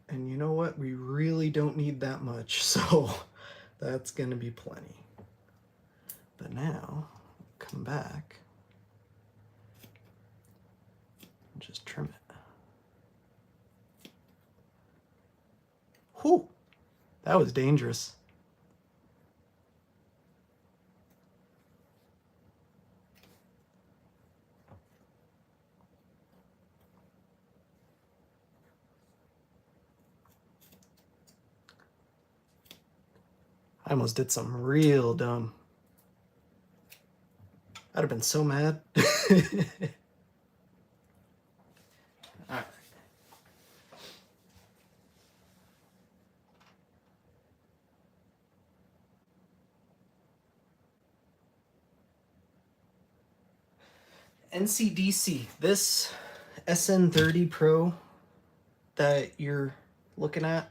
And you know what? We really don't need that much, so that's going to be plenty. But now, come back and just trim it. Whew! That was dangerous. I almost did something real dumb. I'd have been so mad. All right. NCDC, this SN30 Pro that you're looking at,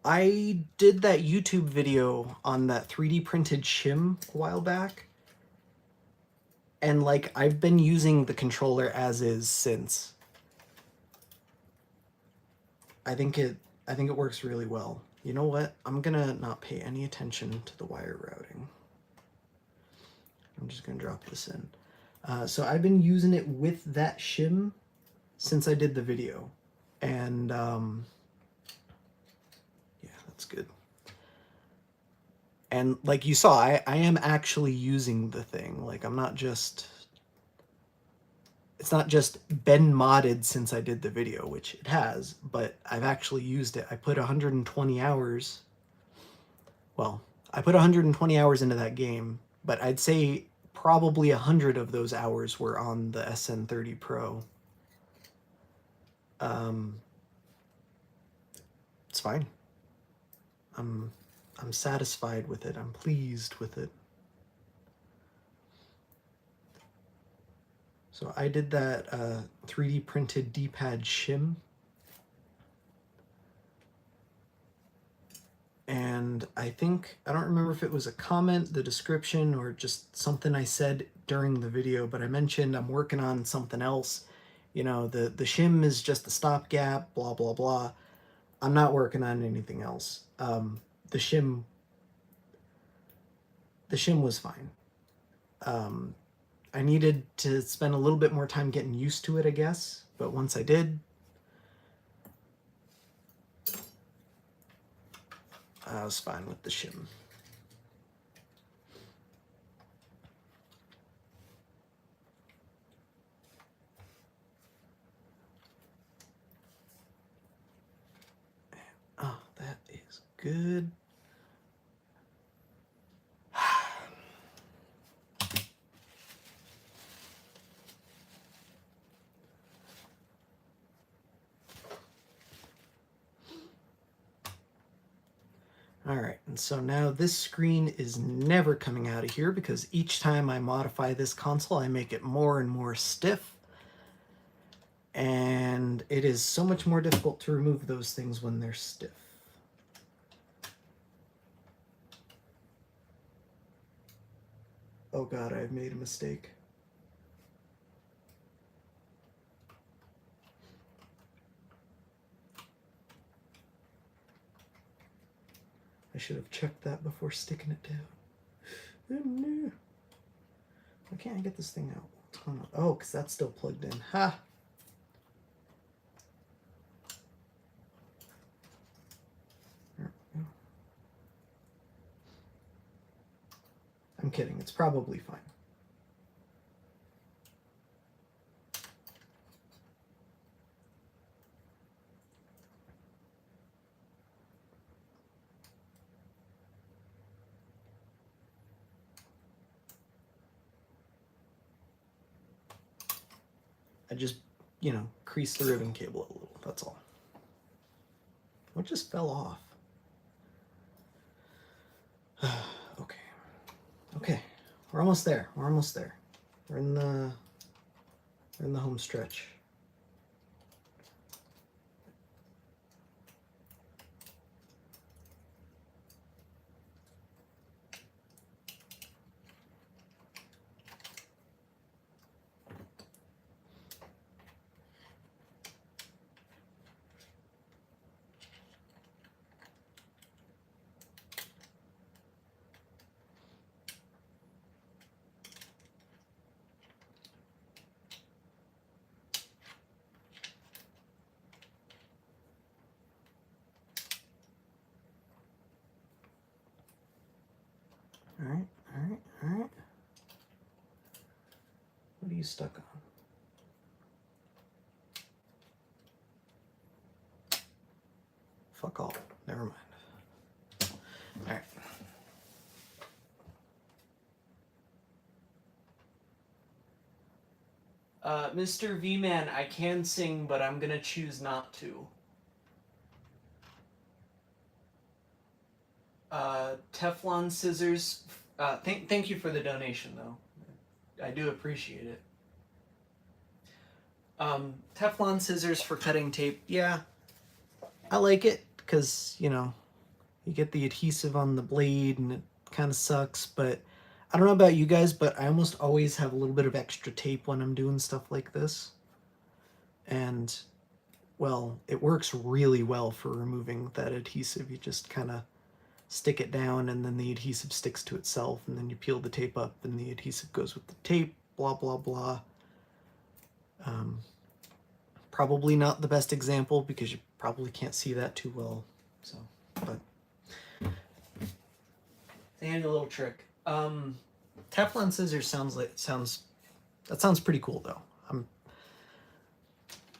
I did that YouTube video on that 3D printed shim a while back. And like, I've been using the controller as is since. I think it works really well. You know what? I'm gonna not pay any attention to the wire routing. I'm just gonna drop this in. So I've been using it with that shim since I did the video. And yeah, that's good. And like you saw, I am actually using the thing. Like, I'm not just... It's not just been modded since I did the video, which it has, but I've actually used it. I put 120 hours... Well, I put 120 hours into that game, but I'd say probably 100 of those hours were on the SN30 Pro. It's fine. I'm satisfied with it. I'm pleased with it. So I did that 3D printed D-pad shim. And I think, I don't remember if it was a comment, the description, or just something I said during the video, but I mentioned I'm working on something else. You know, the shim is just a stopgap, blah, blah, blah. I'm not working on anything else. The shim was fine. I needed to spend a little bit more time getting used to it, I guess. But once I did, I was fine with the shim. Oh, that is good. All right, and so now this screen is never coming out of here because each time I modify this console, I make it more and more stiff. And it is so much more difficult to remove those things when they're stiff. Oh God, I've made a mistake. I should have checked that before sticking it down. Oh no. Why can't I get this thing out? Oh, because that's still plugged in. Ha! I'm kidding, it's probably fine. I just, you know, crease the ribbon cable a little, that's all. What just fell off? Okay. Okay. We're almost there. We're almost there. We're in the home stretch. All right, all right, all right. What are you stuck on? Fuck all. Never mind. All right. Mr. V-Man, I can sing, but I'm gonna choose not to. Teflon scissors. Thank you for the donation, though. I do appreciate it. Teflon scissors for cutting tape. Yeah, I like it because, you know, you get the adhesive on the blade and it kind of sucks, but I don't know about you guys, but I almost always have a little bit of extra tape when I'm doing stuff like this. And, well, it works really well for removing that adhesive. You just kind of stick it down and then the adhesive sticks to itself, and then you peel the tape up and the adhesive goes with the tape, blah, blah, blah. Probably not the best example because you probably can't see that too well, so, but handy little trick. Teflon scissors that sounds pretty cool though. I'm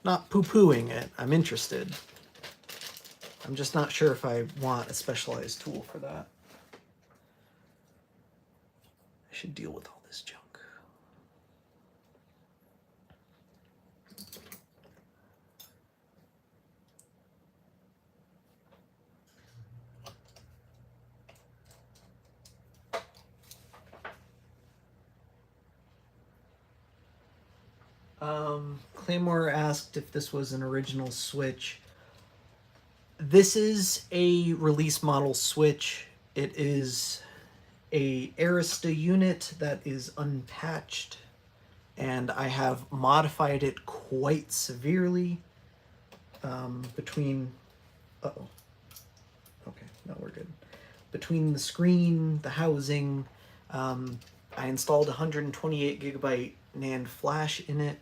not poo-pooing it, I'm interested. I'm just not sure if I want a specialized tool for that. I should deal with all this junk. Claymore asked if this was an original Switch. This is a release model Switch. It is a Arista unit that is unpatched, and I have modified it quite severely between... Uh-oh. Okay, no, we're good. Between the screen, the housing, I installed 128 gigabyte NAND flash in it.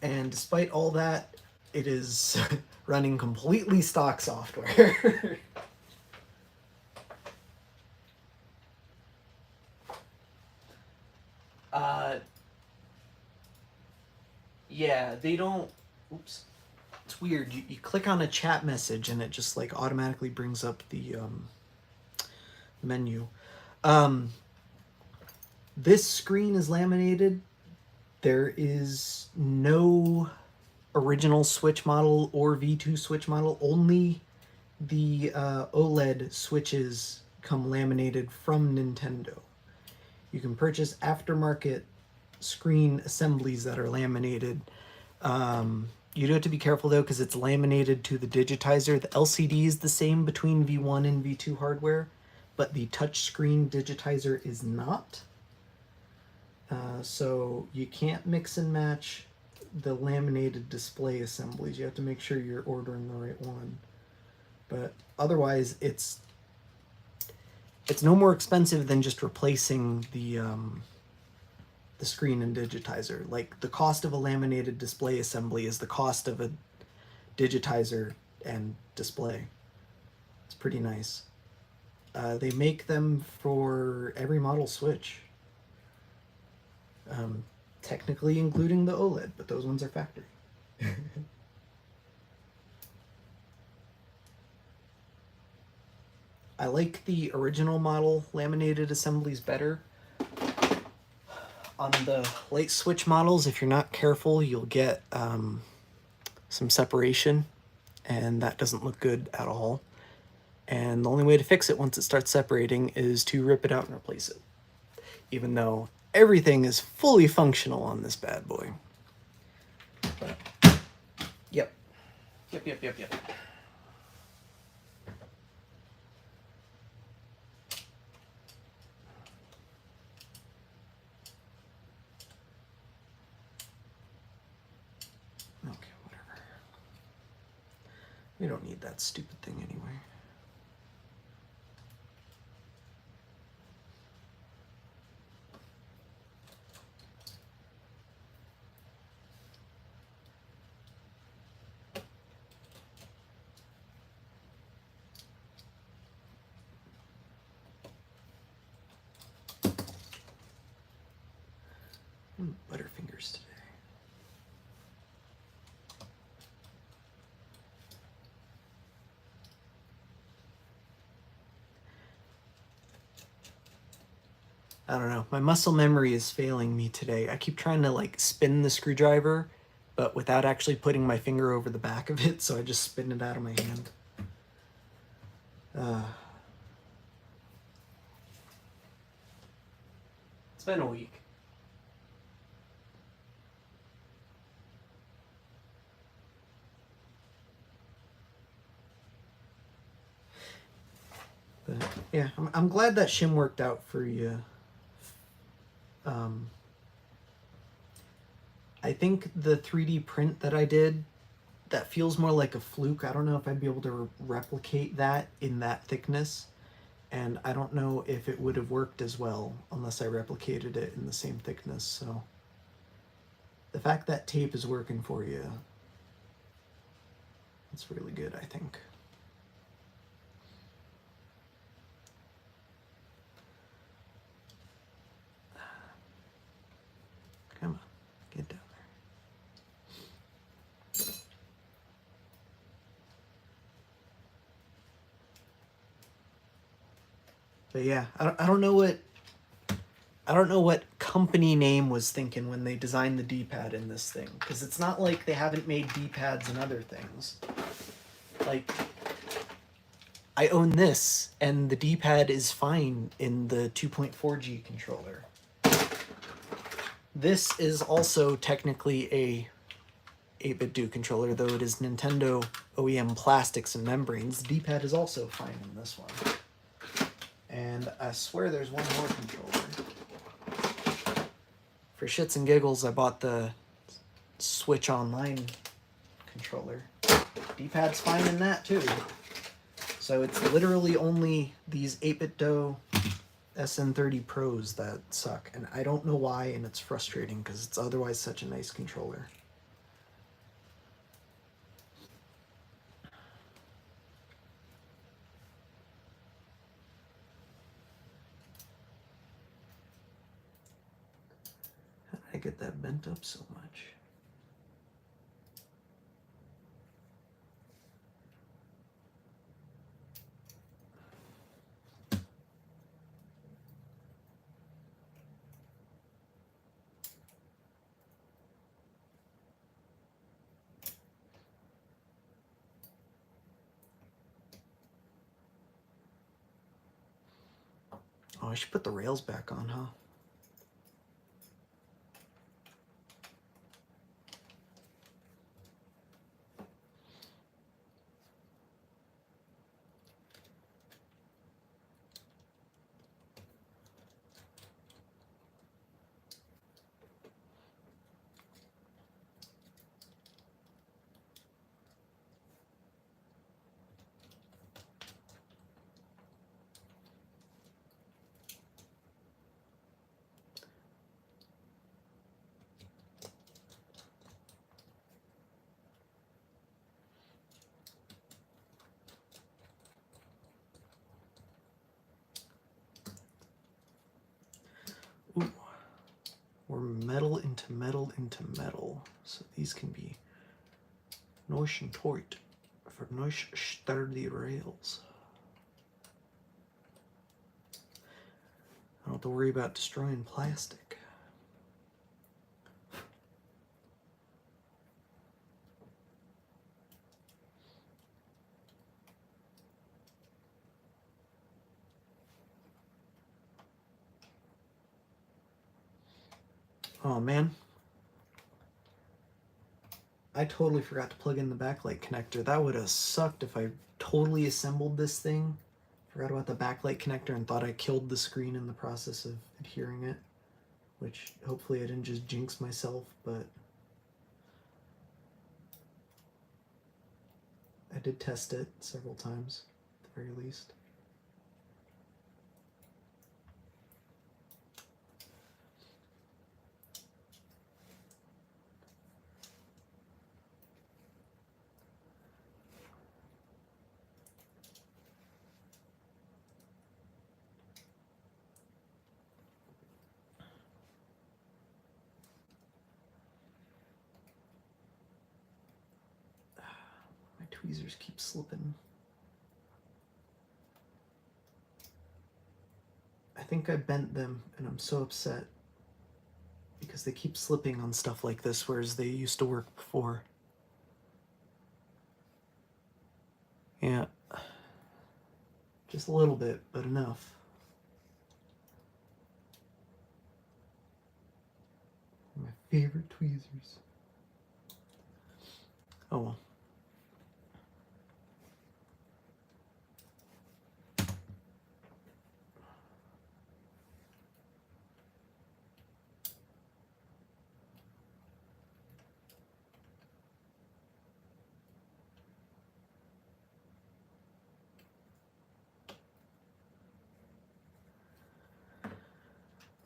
And despite all that, it is running completely stock software. Yeah, they don't... Oops. It's weird. You click on a chat message and it just like automatically brings up the menu. This screen is laminated. There is no original Switch model or V2 Switch model. Only the OLED Switches come laminated from Nintendo. You can purchase aftermarket screen assemblies that are laminated. You do have to be careful though because it's laminated to the digitizer. The LCD is the same between V1 and V2 hardware, but the touchscreen digitizer is not. So you can't mix and match the laminated display assemblies. You have to make sure you're ordering the right one. But otherwise, it's no more expensive than just replacing the screen and digitizer. Like, the cost of a laminated display assembly is the cost of a digitizer and display. It's pretty nice. They make them for every model Switch. Technically including the OLED, but those ones are factory. I like the original model laminated assemblies better. On the light switch models, if you're not careful, you'll get some separation, and that doesn't look good at all. And the only way to fix it once it starts separating is to rip it out and replace it. Even though everything is fully functional on this bad boy. But, yep. Yep. Okay, whatever. We don't need that stupid thing anyway. Butterfingers today. I don't know. My muscle memory is failing me today. I keep trying to like spin the screwdriver, but without actually putting my finger over the back of it, so I just spin it out of my hand. It's been a week. But yeah, I'm glad that shim worked out for you. I think the 3D print that I did, that feels more like a fluke. I don't know if I'd be able to replicate that in that thickness. And I don't know if it would have worked as well unless I replicated it in the same thickness. So the fact that tape is working for you, it's really good, I think. Come on, get down there. But yeah, I don't know what company name was thinking when they designed the D-pad in this thing, because it's not like they haven't made D-pads and other things. Like, I own this, and the D-pad is fine in the 2.4G controller. This is also technically a 8-bit do controller, though it is Nintendo OEM plastics and membranes. The D-pad is also fine in this one. And I swear there's one more controller. For shits and giggles, I bought the Switch Online controller. D-pad's fine in that too. So it's literally only these 8-bit do SN30 Pros that suck. And I don't know why, and it's frustrating because it's otherwise such a nice controller. How did I get that bent up so much? Oh, I should put the rails back on, huh? Ooh. Or metal into metal into metal. So these can be nice and tight for nice sturdy rails. I don't have to worry about destroying plastic. Oh man, I totally forgot to plug in the backlight connector. That would have sucked if I totally assembled this thing, forgot about the backlight connector, and thought I killed the screen in the process of adhering it, which hopefully I didn't just jinx myself, but I did test it several times, at the very least. My tweezers keep slipping. I think I bent them, and I'm so upset because they keep slipping on stuff like this, whereas they used to work before. Yeah, just a little bit, but enough. My favorite tweezers. Oh well.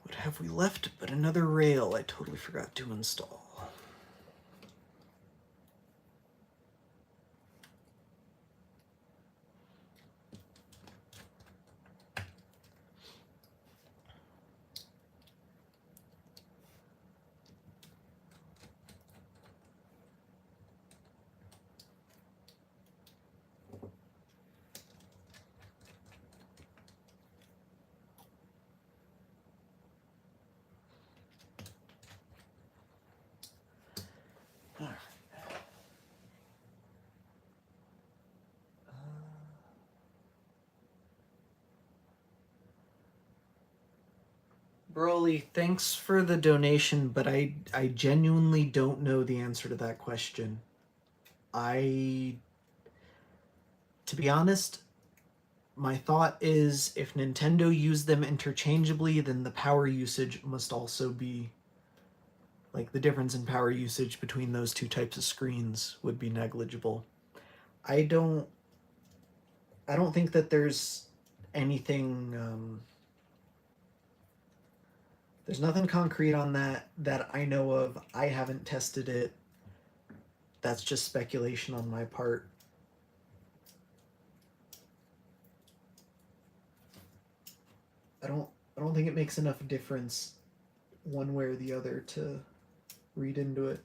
What have we left but another rail I totally forgot to install? Broly, thanks for the donation, but I genuinely don't know the answer to that question. To be honest, my thought is if Nintendo used them interchangeably, then the power usage must also be, like, the difference in power usage between those two types of screens would be negligible. I don't think that there's anything, there's nothing concrete on that I know of. I haven't tested it. That's just speculation on my part. I don't think it makes enough difference one way or the other to read into it.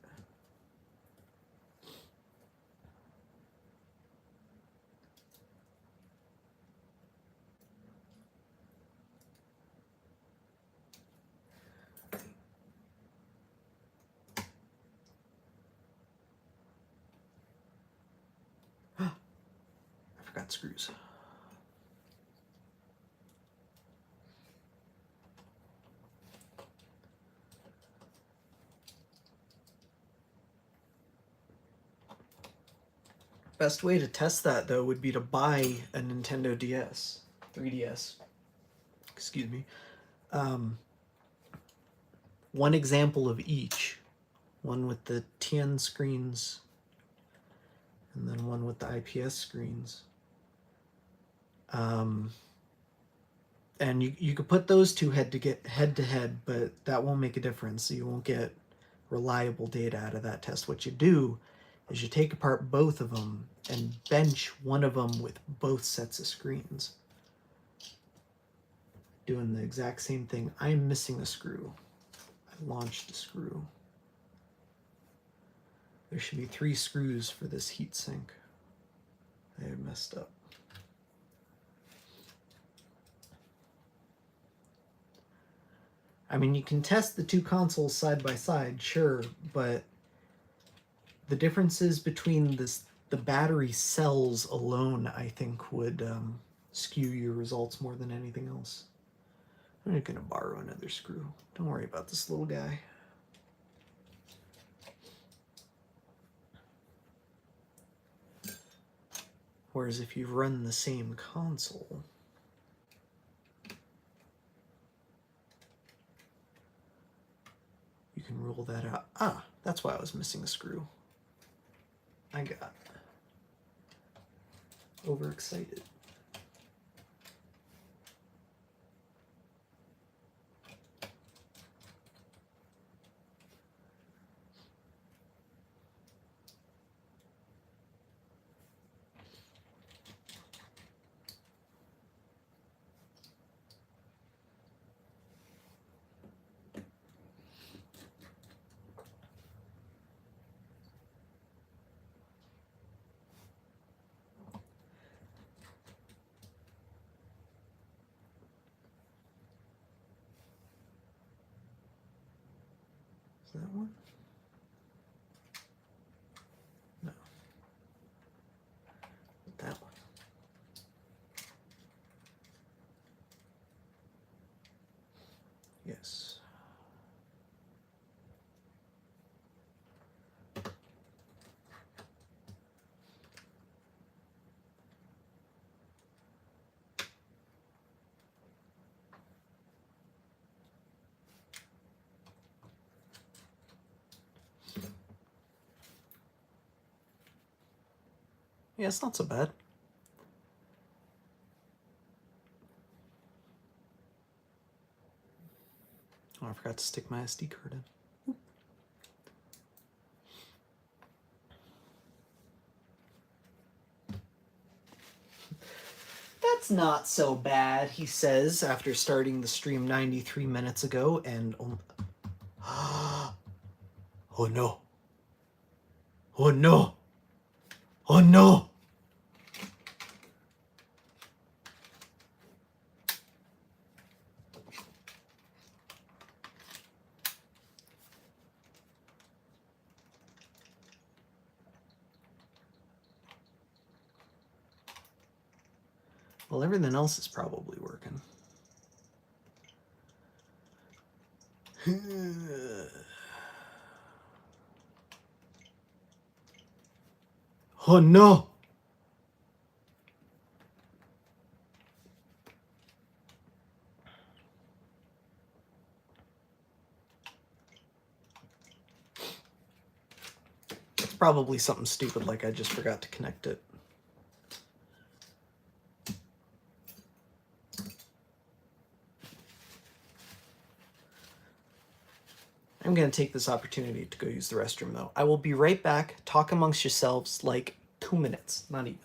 I forgot screws. Best way to test that, though, would be to buy a Nintendo DS, 3DS, excuse me. One example of each. One with the TN screens, and then one with the IPS screens. And you could put those two head to head, but that won't make a difference. You won't get reliable data out of that test. What you do is you take apart both of them and bench one of them with both sets of screens. doing the exact same thing. I'm missing a screw. I launched a screw. There should be 3 screws for this heatsink. I messed up. I mean, you can test the 2 consoles side by side, sure, but the differences between the battery cells alone, I think, would skew your results more than anything else. I'm just gonna borrow another screw. Don't worry about this little guy. Whereas if you run the same console, you can rule that out. Ah, that's why I was missing a screw. I got overexcited. Is that one? No. That one. Yes. Yeah, it's not so bad. Oh, I forgot to stick my SD card in. That's not so bad, he says after starting the stream 93 minutes ago and oh no. Oh no. Oh no. Well, everything else is probably working. Oh no! It's probably something stupid like I just forgot to connect it. I'm going to take this opportunity to go use the restroom, though. I will be right back. Talk amongst yourselves like 2 minutes, not even.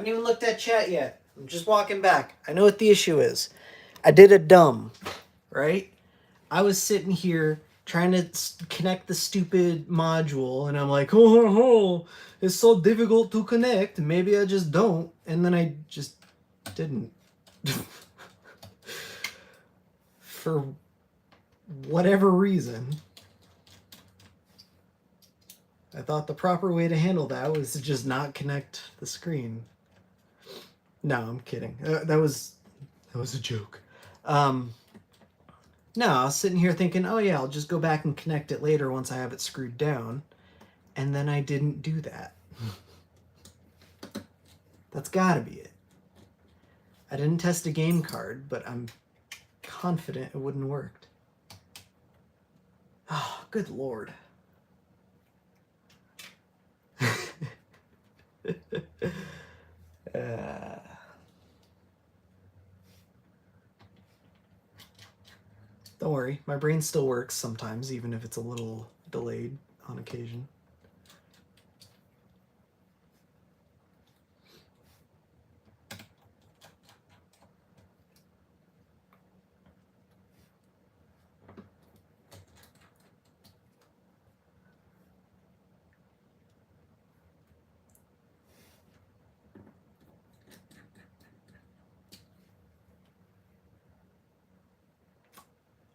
Haven't even looked at chat yet. I'm just walking back. I know what the issue is. I did a dumb, right? I was sitting here trying to connect the stupid module, and I'm like, oh, it's so difficult to connect. Maybe I just don't. And then I just didn't. For whatever reason. I thought the proper way to handle that was to just not connect the screen. No, I'm kidding. That was a joke. No, I was sitting here thinking, oh yeah, I'll just go back and connect it later once I have it screwed down. And then I didn't do that. That's gotta be it. I didn't test a game card, but I'm confident it wouldn't have worked. Oh, good lord. Don't worry, my brain still works sometimes, even if it's a little delayed on occasion.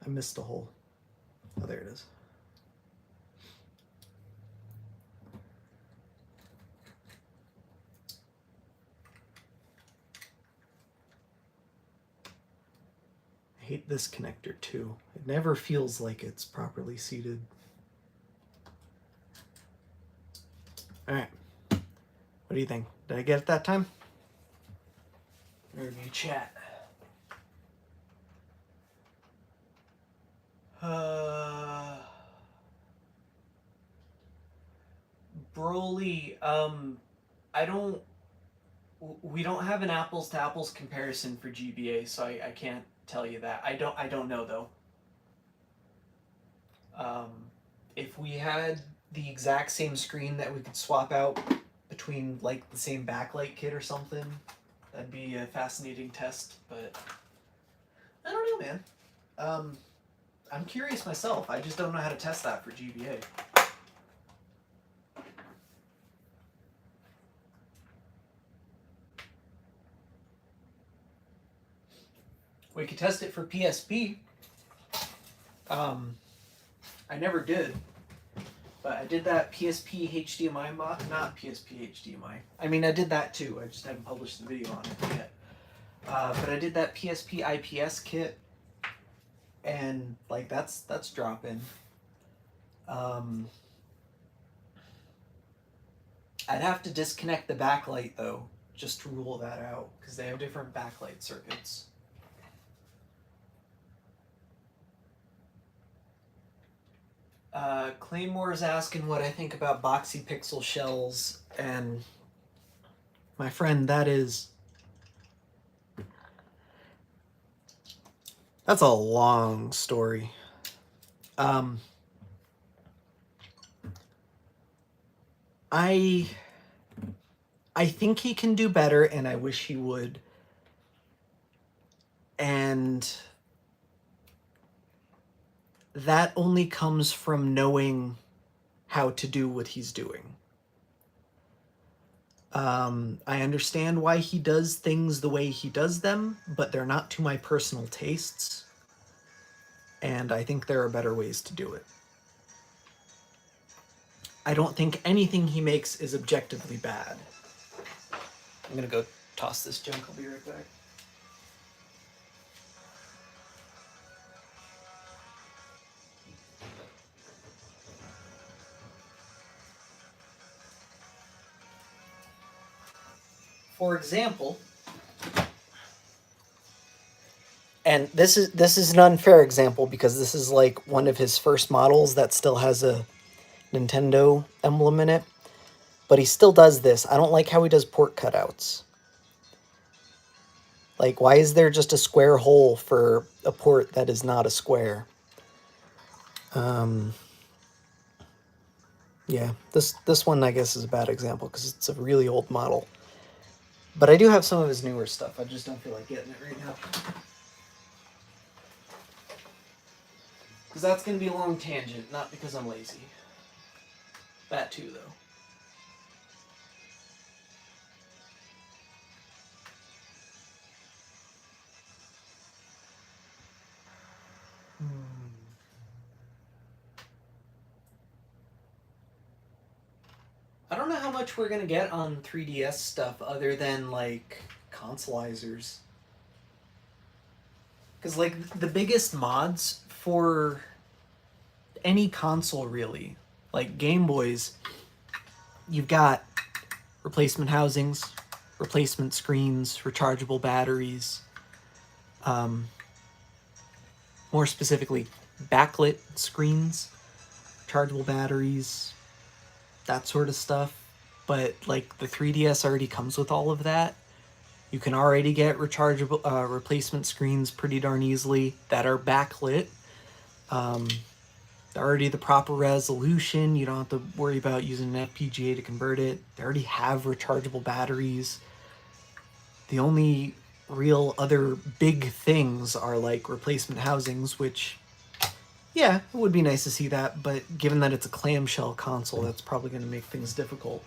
I missed a hole. Oh, there it is. I hate this connector too. It never feels like it's properly seated. All right. What do you think? Did I get it that time? Review chat. Broly, we don't have an apples to apples comparison for GBA, so I can't tell you that. I don't know though. If we had the exact same screen that we could swap out between like the same backlight kit or something, that'd be a fascinating test, but I don't know, man. I'm curious myself. I just don't know how to test that for GBA. We could test it for PSP. I never did, but I did that PSP HDMI mod, not PSP HDMI. I mean, I did that too. I just haven't published the video on it yet. But I did that PSP IPS kit, and like that's drop-in. I'd have to disconnect the backlight though, just to rule that out, because they have different backlight circuits. Claymore is asking what I think about boxy pixel shells, and my friend, that's a long story. I think he can do better, and I wish he would. And that only comes from knowing how to do what he's doing. I understand why he does things the way he does them, but they're not to my personal tastes. And I think there are better ways to do it. I don't think anything he makes is objectively bad. I'm gonna go toss this junk. I'll be right back. For example, and this is an unfair example because this is like one of his first models that still has a Nintendo emblem in it, but he still does this. I don't like how he does port cutouts. Like, why is there just a square hole for a port that is not a square? Yeah, this one I guess is a bad example because it's a really old model. But I do have some of his newer stuff. I just don't feel like getting it right now. Because that's going to be a long tangent, not because I'm lazy. That too, though. I don't know how much we're going to get on 3DS stuff other than, like, consoleizers. Because, like, the biggest mods for any console, really, like Game Boys, you've got replacement housings, replacement screens, rechargeable batteries, more specifically, backlit screens, rechargeable batteries, that sort of stuff. But, like, the 3DS already comes with all of that. You can already get rechargeable replacement screens pretty darn easily that are backlit. They're already the proper resolution. You don't have to worry about using an FPGA to convert it. They already have rechargeable batteries. The only real other big things are like replacement housings, which, yeah, it would be nice to see that, but given that it's a clamshell console, that's probably going to make things difficult.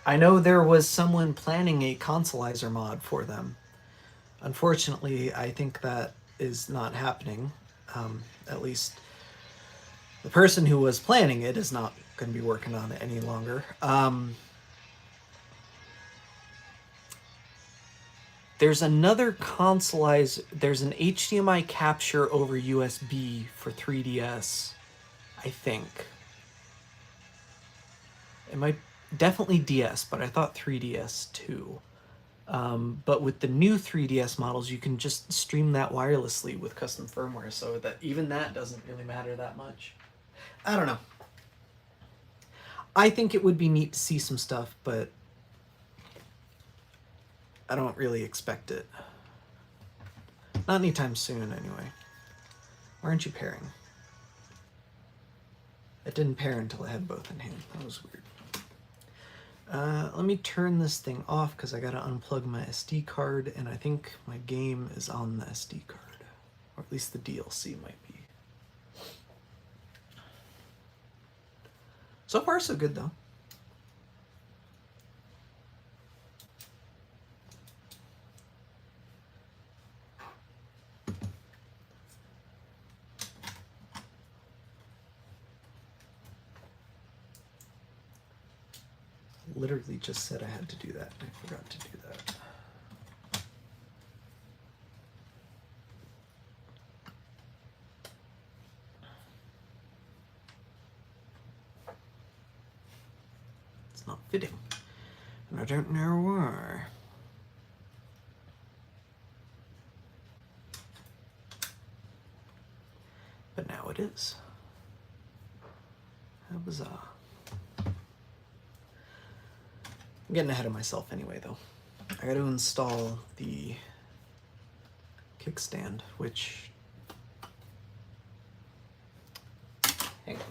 I know there was someone planning a consolizer mod for them. Unfortunately, I think that is not happening. At least the person who was planning it is not going to be working on it any longer. There's another consolizer. There's an HDMI capture over USB for 3DS, I think. It might definitely DS, but I thought 3DS too. But with the new 3DS models, you can just stream that wirelessly with custom firmware, so that even that doesn't really matter that much. I don't know. I think it would be neat to see some stuff, but I don't really expect it. Not anytime soon, anyway. Why aren't you pairing? It didn't pair until I had both in hand. That was weird. Let me turn this thing off because I gotta unplug my SD card, and I think my game is on the SD card. Or at least the DLC might be. So far, so good, though. Literally just said I had to do that, and I forgot to do that. It's not fitting, and I don't know why. But now it is. How bizarre. I'm getting ahead of myself anyway, though. I got to install the kickstand, which... Hang on.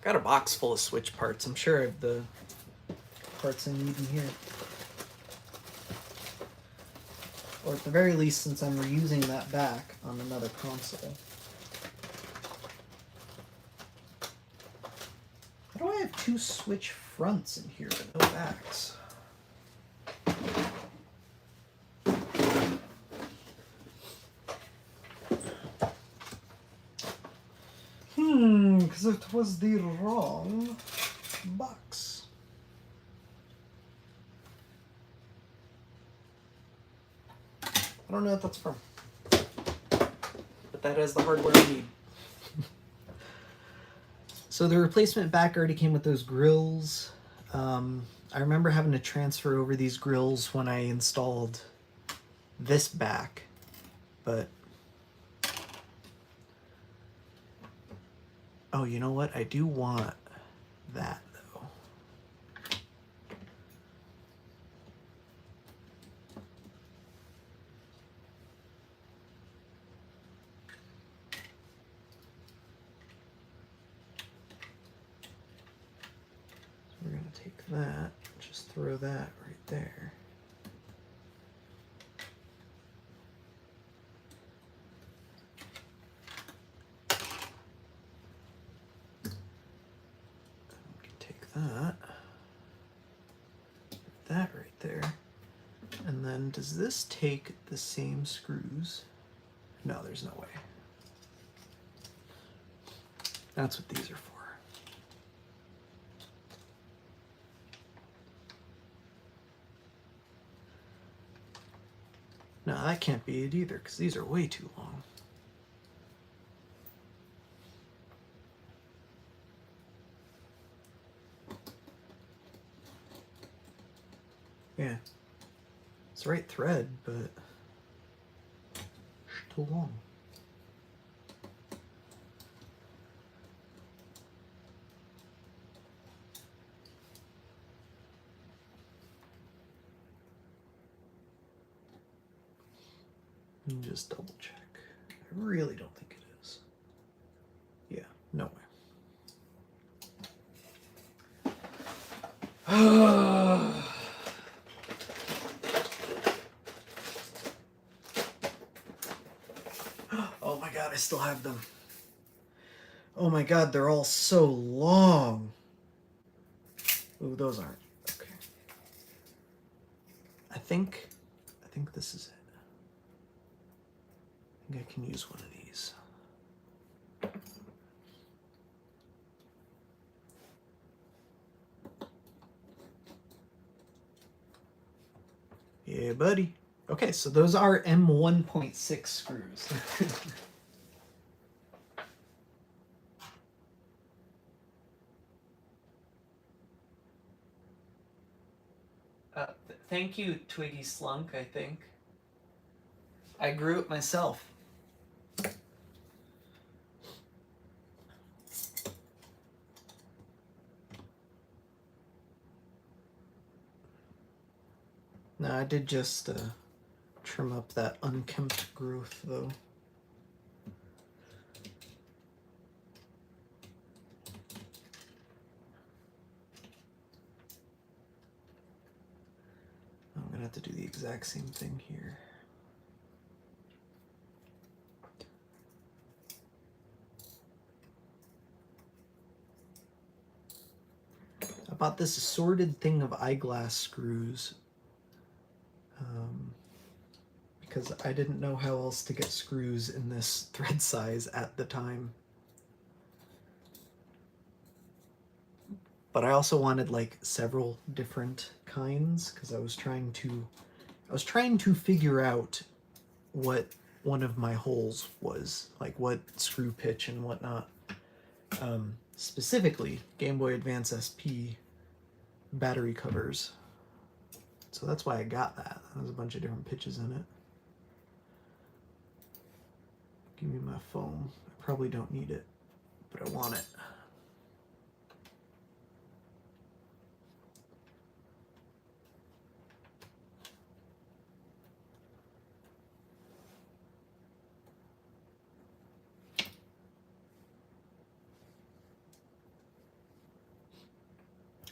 Got a box full of Switch parts. I'm sure I have the parts I need in here. Or at the very least, since I'm reusing that back on another console. How do I have two Switch fronts in here and no backs? Because it was the wrong box. I don't know what that's from. But that is the hardware I need. So the replacement back already came with those grills. I remember having to transfer over these grills when I installed this back, but... Oh, you know what? I do want that, though. that, just throw that right there. That right there. And then does this take the same screws? No, there's no way. That's what these are for. No, that can't be it either, because these are way too long. Yeah. It's the right thread, but it's too long. Let me just double check. I really don't think it is. Yeah, no way. Oh my god, I still have them. Oh my god, they're all so long. Ooh, those aren't. Okay. I think this is it. I think I can use one of these. Yeah, buddy. Okay, so those are M1.6 screws. Thank you, Twiggy Slunk, I think. I grew it myself. No, I did just trim up that unkempt growth, though. I'm gonna have to do the exact same thing here. I bought this assorted thing of eyeglass screws because I didn't know how else to get screws in this thread size at the time. But I also wanted like several different kinds because I was trying to figure out what one of my holes was, like what screw pitch and whatnot. Specifically, Game Boy Advance SP battery covers. So that's why I got that. There's a bunch of different pitches in it. Give me my foam. I probably don't need it, but I want it.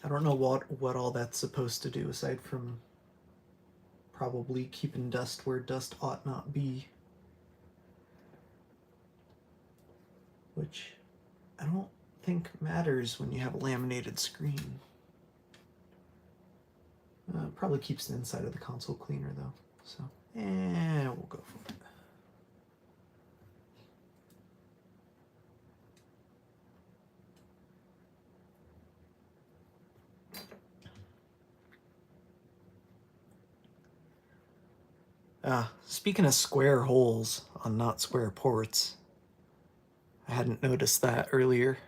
I don't know what all that's supposed to do aside from probably keeping dust where dust ought not be. Which I don't think matters when you have a laminated screen. Probably keeps the inside of the console cleaner though, so we'll go for it. Speaking of square holes on not square ports, I hadn't noticed that earlier.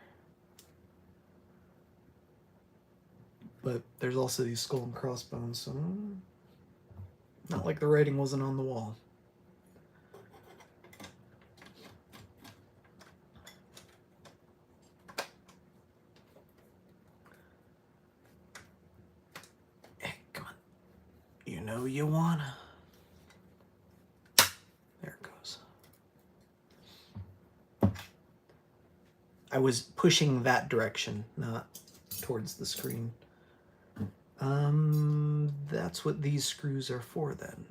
But there's also these skull and crossbones, so not like the writing wasn't on the wall. Hey, come on. You know you wanna. There it goes. I was pushing that direction, not towards the screen. That's what these screws are for then.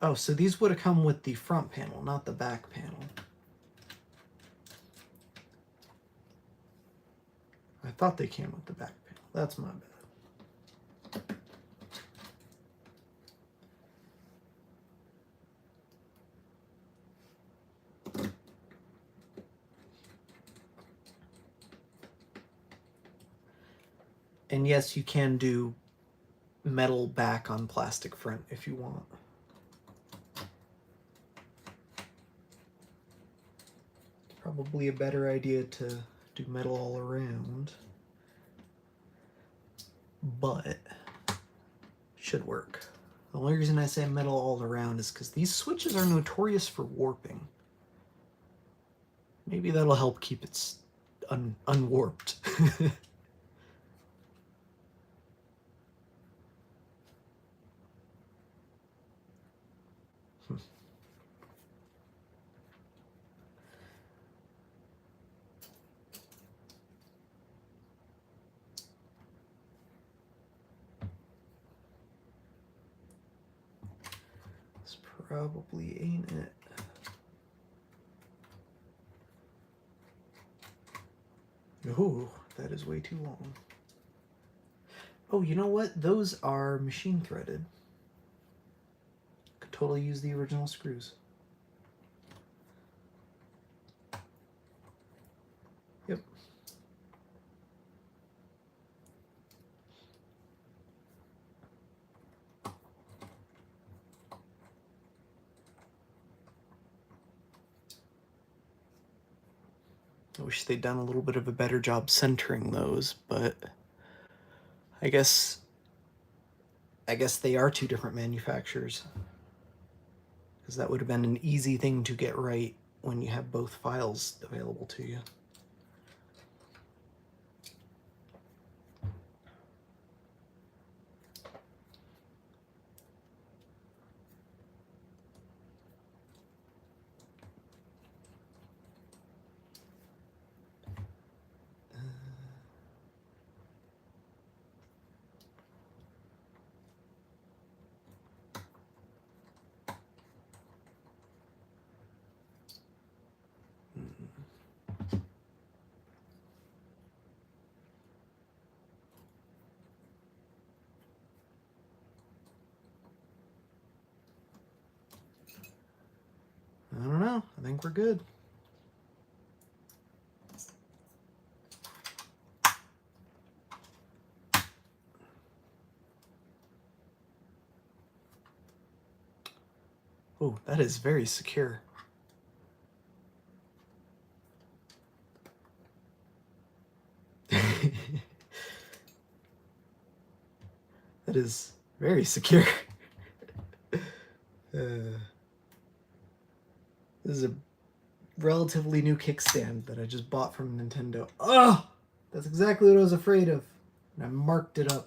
Oh, so these would have come with the front panel, not the back panel. I thought they came with the back panel. That's my bad. And yes, you can do metal back on plastic front if you want. It's probably a better idea to do metal all around, but should work. The only reason I say metal all around is because these switches are notorious for warping. Maybe that'll help keep it unwarped. This probably ain't it. Oh, that is way too long. Oh, you know what? Those are machine threaded. Could totally use the original screws. Yep. I wish they'd done a little bit of a better job centering those, but I guess they are two different manufacturers, because that would have been an easy thing to get right when you have both files available to you. I don't know. I think we're good. Oh, that is very secure. That is very secure. This is a relatively new kickstand that I just bought from Nintendo. Oh, that's exactly what I was afraid of. And I marked it up.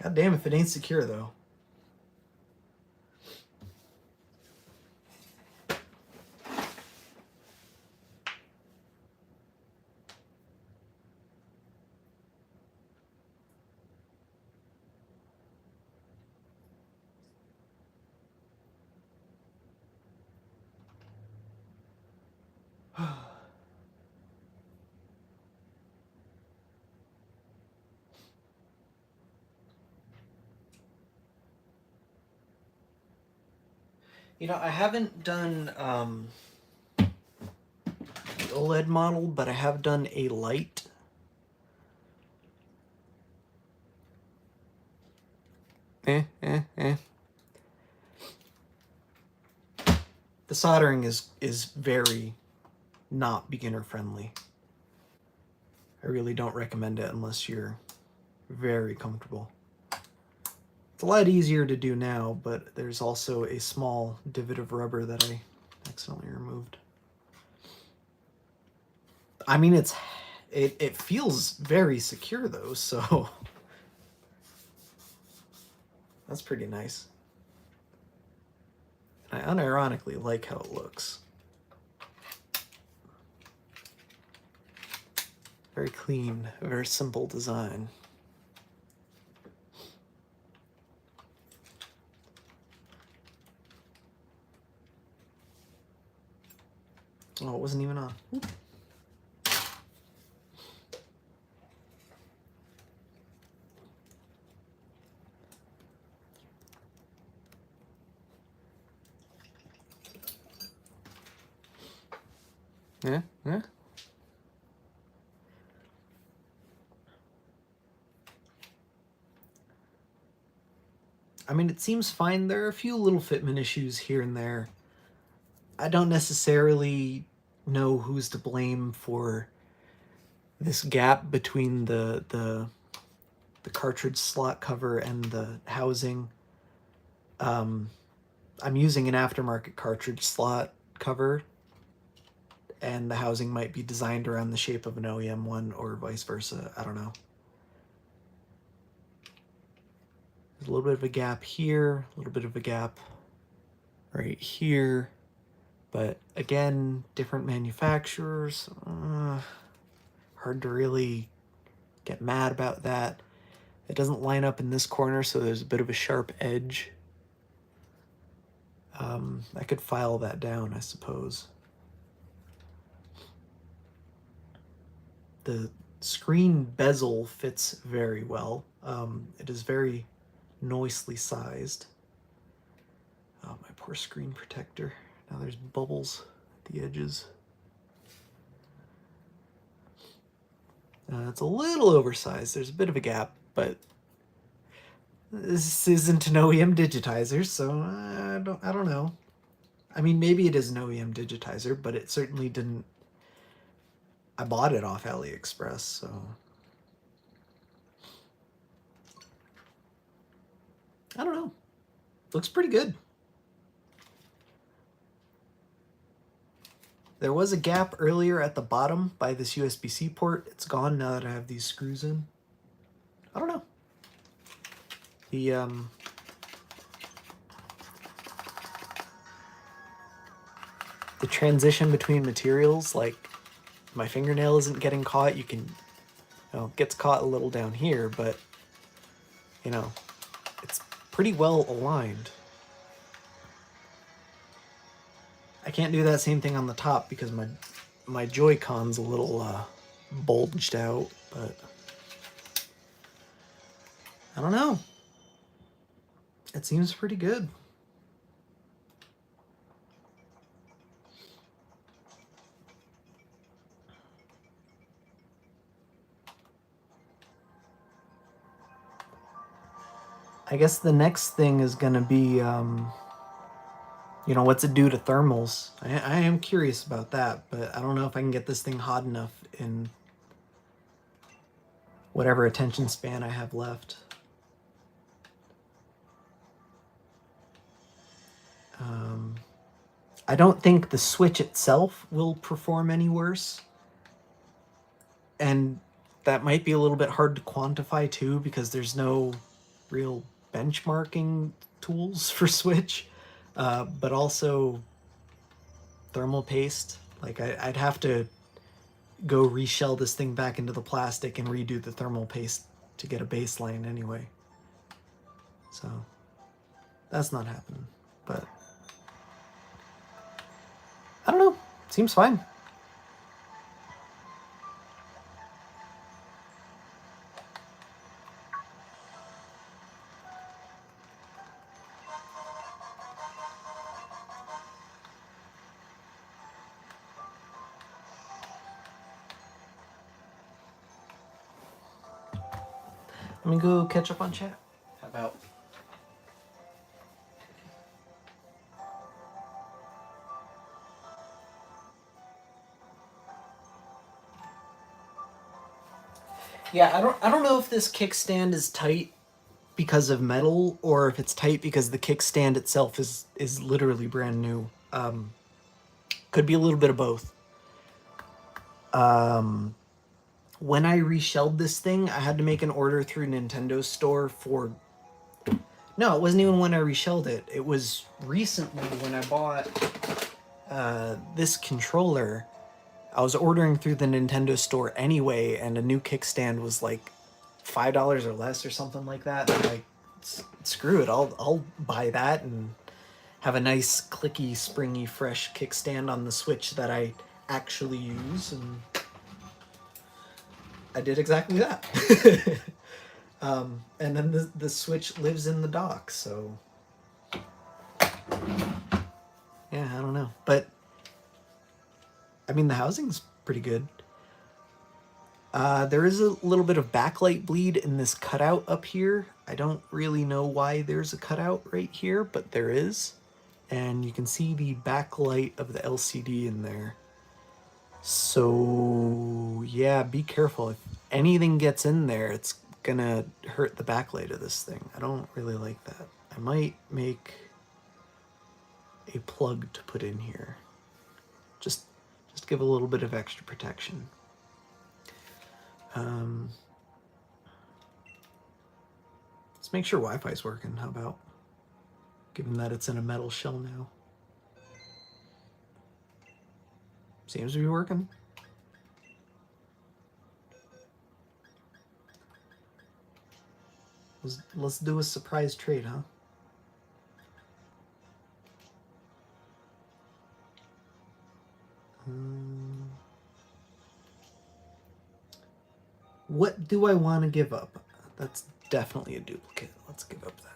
God damn if it ain't secure though. You know, I haven't done the OLED model, but I have done a light. The soldering is very not beginner friendly. I really don't recommend it unless you're very comfortable. It's a lot easier to do now, but there's also a small divot of rubber that I accidentally removed. I mean, it feels very secure though, so that's pretty nice. I unironically like how it looks. Very clean, very simple design. Oh, it wasn't even on. Oop. Yeah, yeah. I mean, it seems fine. There are a few little fitment issues here and there. I don't necessarily know who's to blame for this gap between the cartridge slot cover and the housing. I'm using an aftermarket cartridge slot cover, and the housing might be designed around the shape of an OEM one, or vice versa. I don't know. There's a little bit of a gap here, a little bit of a gap right here. But again, different manufacturers. Hard to really get mad about that. It doesn't line up in this corner, so there's a bit of a sharp edge. I could file that down, I suppose. The screen bezel fits very well. It is very nicely sized. Oh, my poor screen protector. Now there's bubbles at the edges. It's a little oversized. There's a bit of a gap, but this isn't an OEM digitizer, so I don't know. I mean, maybe it is an OEM digitizer, but it certainly didn't. I bought it off AliExpress, so I don't know. Looks pretty good. There was a gap earlier at the bottom by this USB-C port. It's gone now that I have these screws in. I don't know. The transition between materials, like my fingernail isn't getting caught. You can, it gets caught a little down here, but it's pretty well aligned. I can't do that same thing on the top because my Joy-Con's a little bulged out, but I don't know. It seems pretty good. I guess the next thing is going to be, what's it do to thermals? I am curious about that, but I don't know if I can get this thing hot enough in whatever attention span I have left. I don't think the Switch itself will perform any worse. And that might be a little bit hard to quantify too, because there's no real benchmarking tools for Switch. But also thermal paste. Like I'd have to go reshell this thing back into the plastic and redo the thermal paste to get a baseline anyway. So that's not happening, but I don't know. Seems fine. Let me go catch up on chat. How about? Yeah, I don't know if this kickstand is tight because of metal or if it's tight because the kickstand itself is literally brand new. Could be a little bit of both. When I reshelled this thing, I had to make an order through Nintendo Store for... No, it wasn't even when I reshelled it. It was recently when I bought this controller. I was ordering through the Nintendo Store anyway, and a new kickstand was like $5 or less or something like that. And I'm like, screw it, I'll buy that and have a nice clicky, springy, fresh kickstand on the Switch that I actually use, and I did exactly that. And then the switch lives in the dock, so yeah, I don't know. But I mean, the housing's pretty good. There is a little bit of backlight bleed in this cutout up here. I don't really know why there's a cutout right here, but there is. And you can see the backlight of the LCD in there. So yeah, be careful. If anything gets in there, it's gonna hurt the backlight of this thing. I don't really like that. I might make a plug to put in here. Just give a little bit of extra protection. Let's make sure Wi-Fi's working. How about? Given that it's in a metal shell now. Seems to be working. Let's do a surprise trade, huh? What do I want to give up? That's definitely a duplicate. Let's give up that.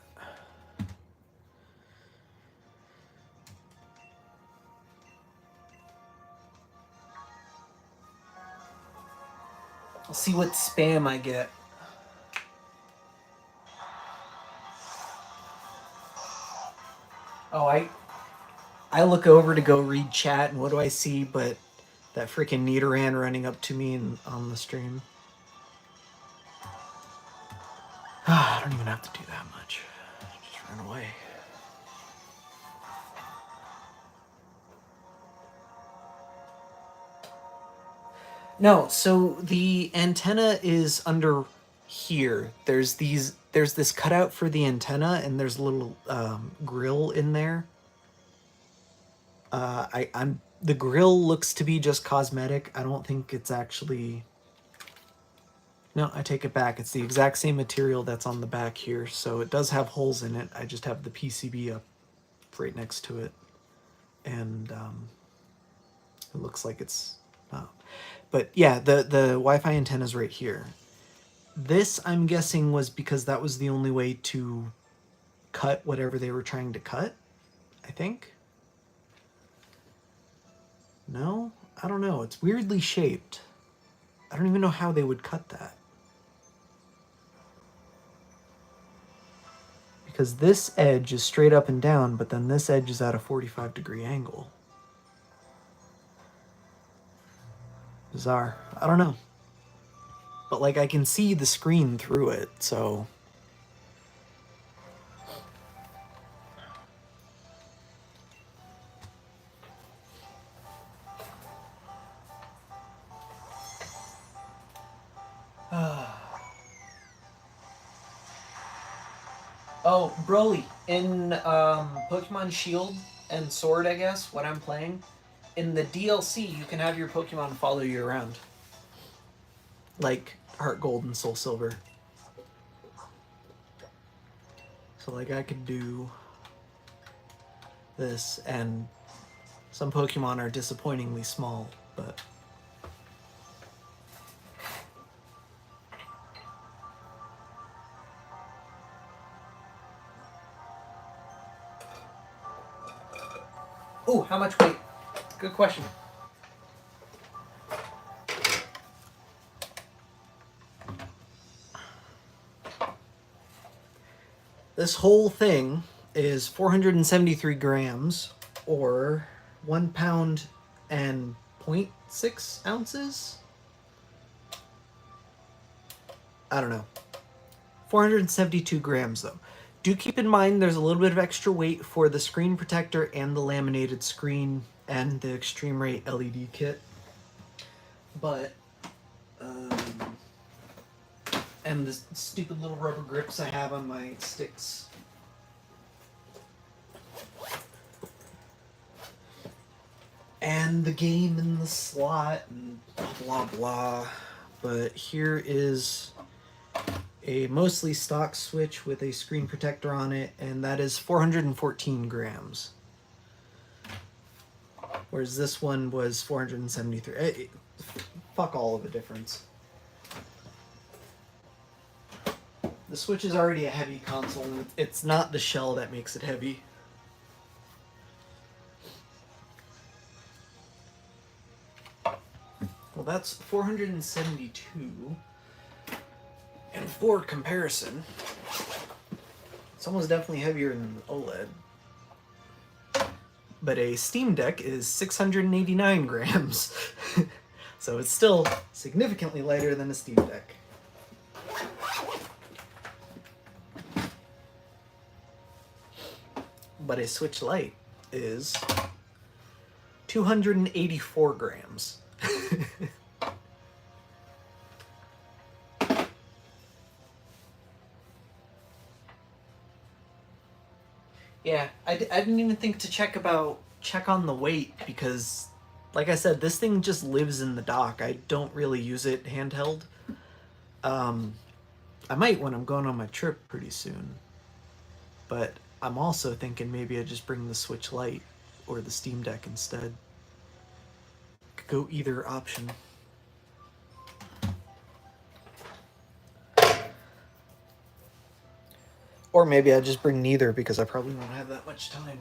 I'll see what spam I get. Oh, I look over to go read chat, and what do I see but that freaking Nidoran running up to me on the stream? I don't even have to do that much. Just run away. No, so the antenna is under here. There's this cutout for the antenna, and there's a little grill in there. The grill looks to be just cosmetic. I don't think it's actually. No, I take it back. It's the exact same material that's on the back here, so it does have holes in it. I just have the PCB up right next to it, and it looks like it's not. But yeah, the Wi-Fi antenna is right here. This, I'm guessing, was because that was the only way to cut whatever they were trying to cut, I think. No? I don't know. It's weirdly shaped. I don't even know how they would cut that. Because this edge is straight up and down, but then this edge is at a 45-degree angle. Bizarre. I don't know. But, like, I can see the screen through it, so... Oh, Broly, in Pokemon Shield and Sword, I guess, what I'm playing, in the DLC, you can have your Pokemon follow you around. Like Heart Gold and Soul Silver. So, like, I could do this, and some Pokemon are disappointingly small, but... Oh, how much weight? Good question. This whole thing is 473 grams, or 1 pound and 0.6 ounces? I don't know. 472 grams, though. Do keep in mind there's a little bit of extra weight for the screen protector and the laminated screen and the Extreme Rate LED kit. But, and the stupid little rubber grips I have on my sticks. And the game in the slot and blah blah. But here is a mostly stock switch with a screen protector on it, and that is 414 grams. whereas this one was 473. Fuck all of the difference. The Switch is already a heavy console. It's not the shell that makes it heavy. Well, that's 472. And for comparison, it's almost definitely heavier than OLED. But a Steam Deck is 689 grams. So it's still significantly lighter than a Steam Deck. But a Switch Lite is 284 grams. Yeah, I didn't even think to check on the weight because, like I said, this thing just lives in the dock. I don't really use it handheld. I might when I'm going on my trip pretty soon. But I'm also thinking maybe I just bring the Switch Lite or the Steam Deck instead. Could go either option. Or maybe I just bring neither because I probably won't have that much time.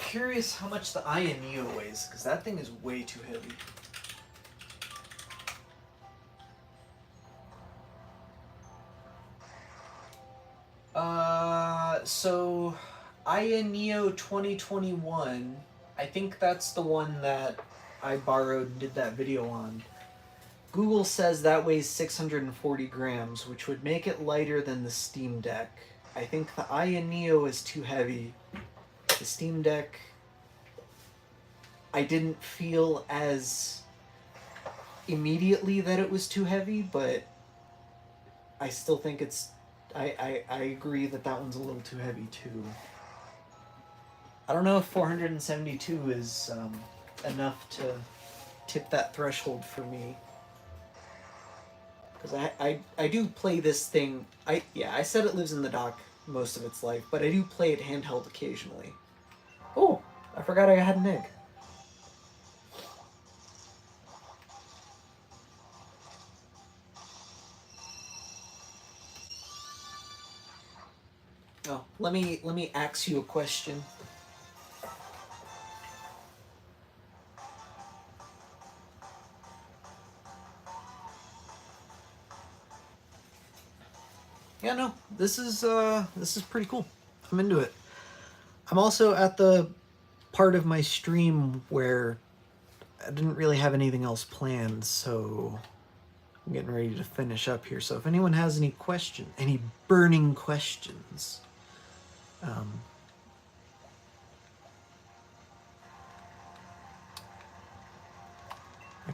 Curious how much the Aya Neo weighs, because that thing is way too heavy. So Aya Neo 2021, I think that's the one that I borrowed and did that video on. Google says that weighs 640 grams, which would make it lighter than the Steam Deck. I think the Aya Neo is too heavy. The Steam Deck, I didn't feel as immediately that it was too heavy, but I still think it's... I agree that that one's a little too heavy too. I don't know if 472 is enough to tip that threshold for me. Because I do play this thing... I said it lives in the dock most of its life, but I do play it handheld occasionally. Oh, I forgot I had an egg. Oh, let me ask you a question. Yeah, no, this is pretty cool. I'm into it. I'm also at the part of my stream where I didn't really have anything else planned, so I'm getting ready to finish up here. So if anyone has any any burning questions, I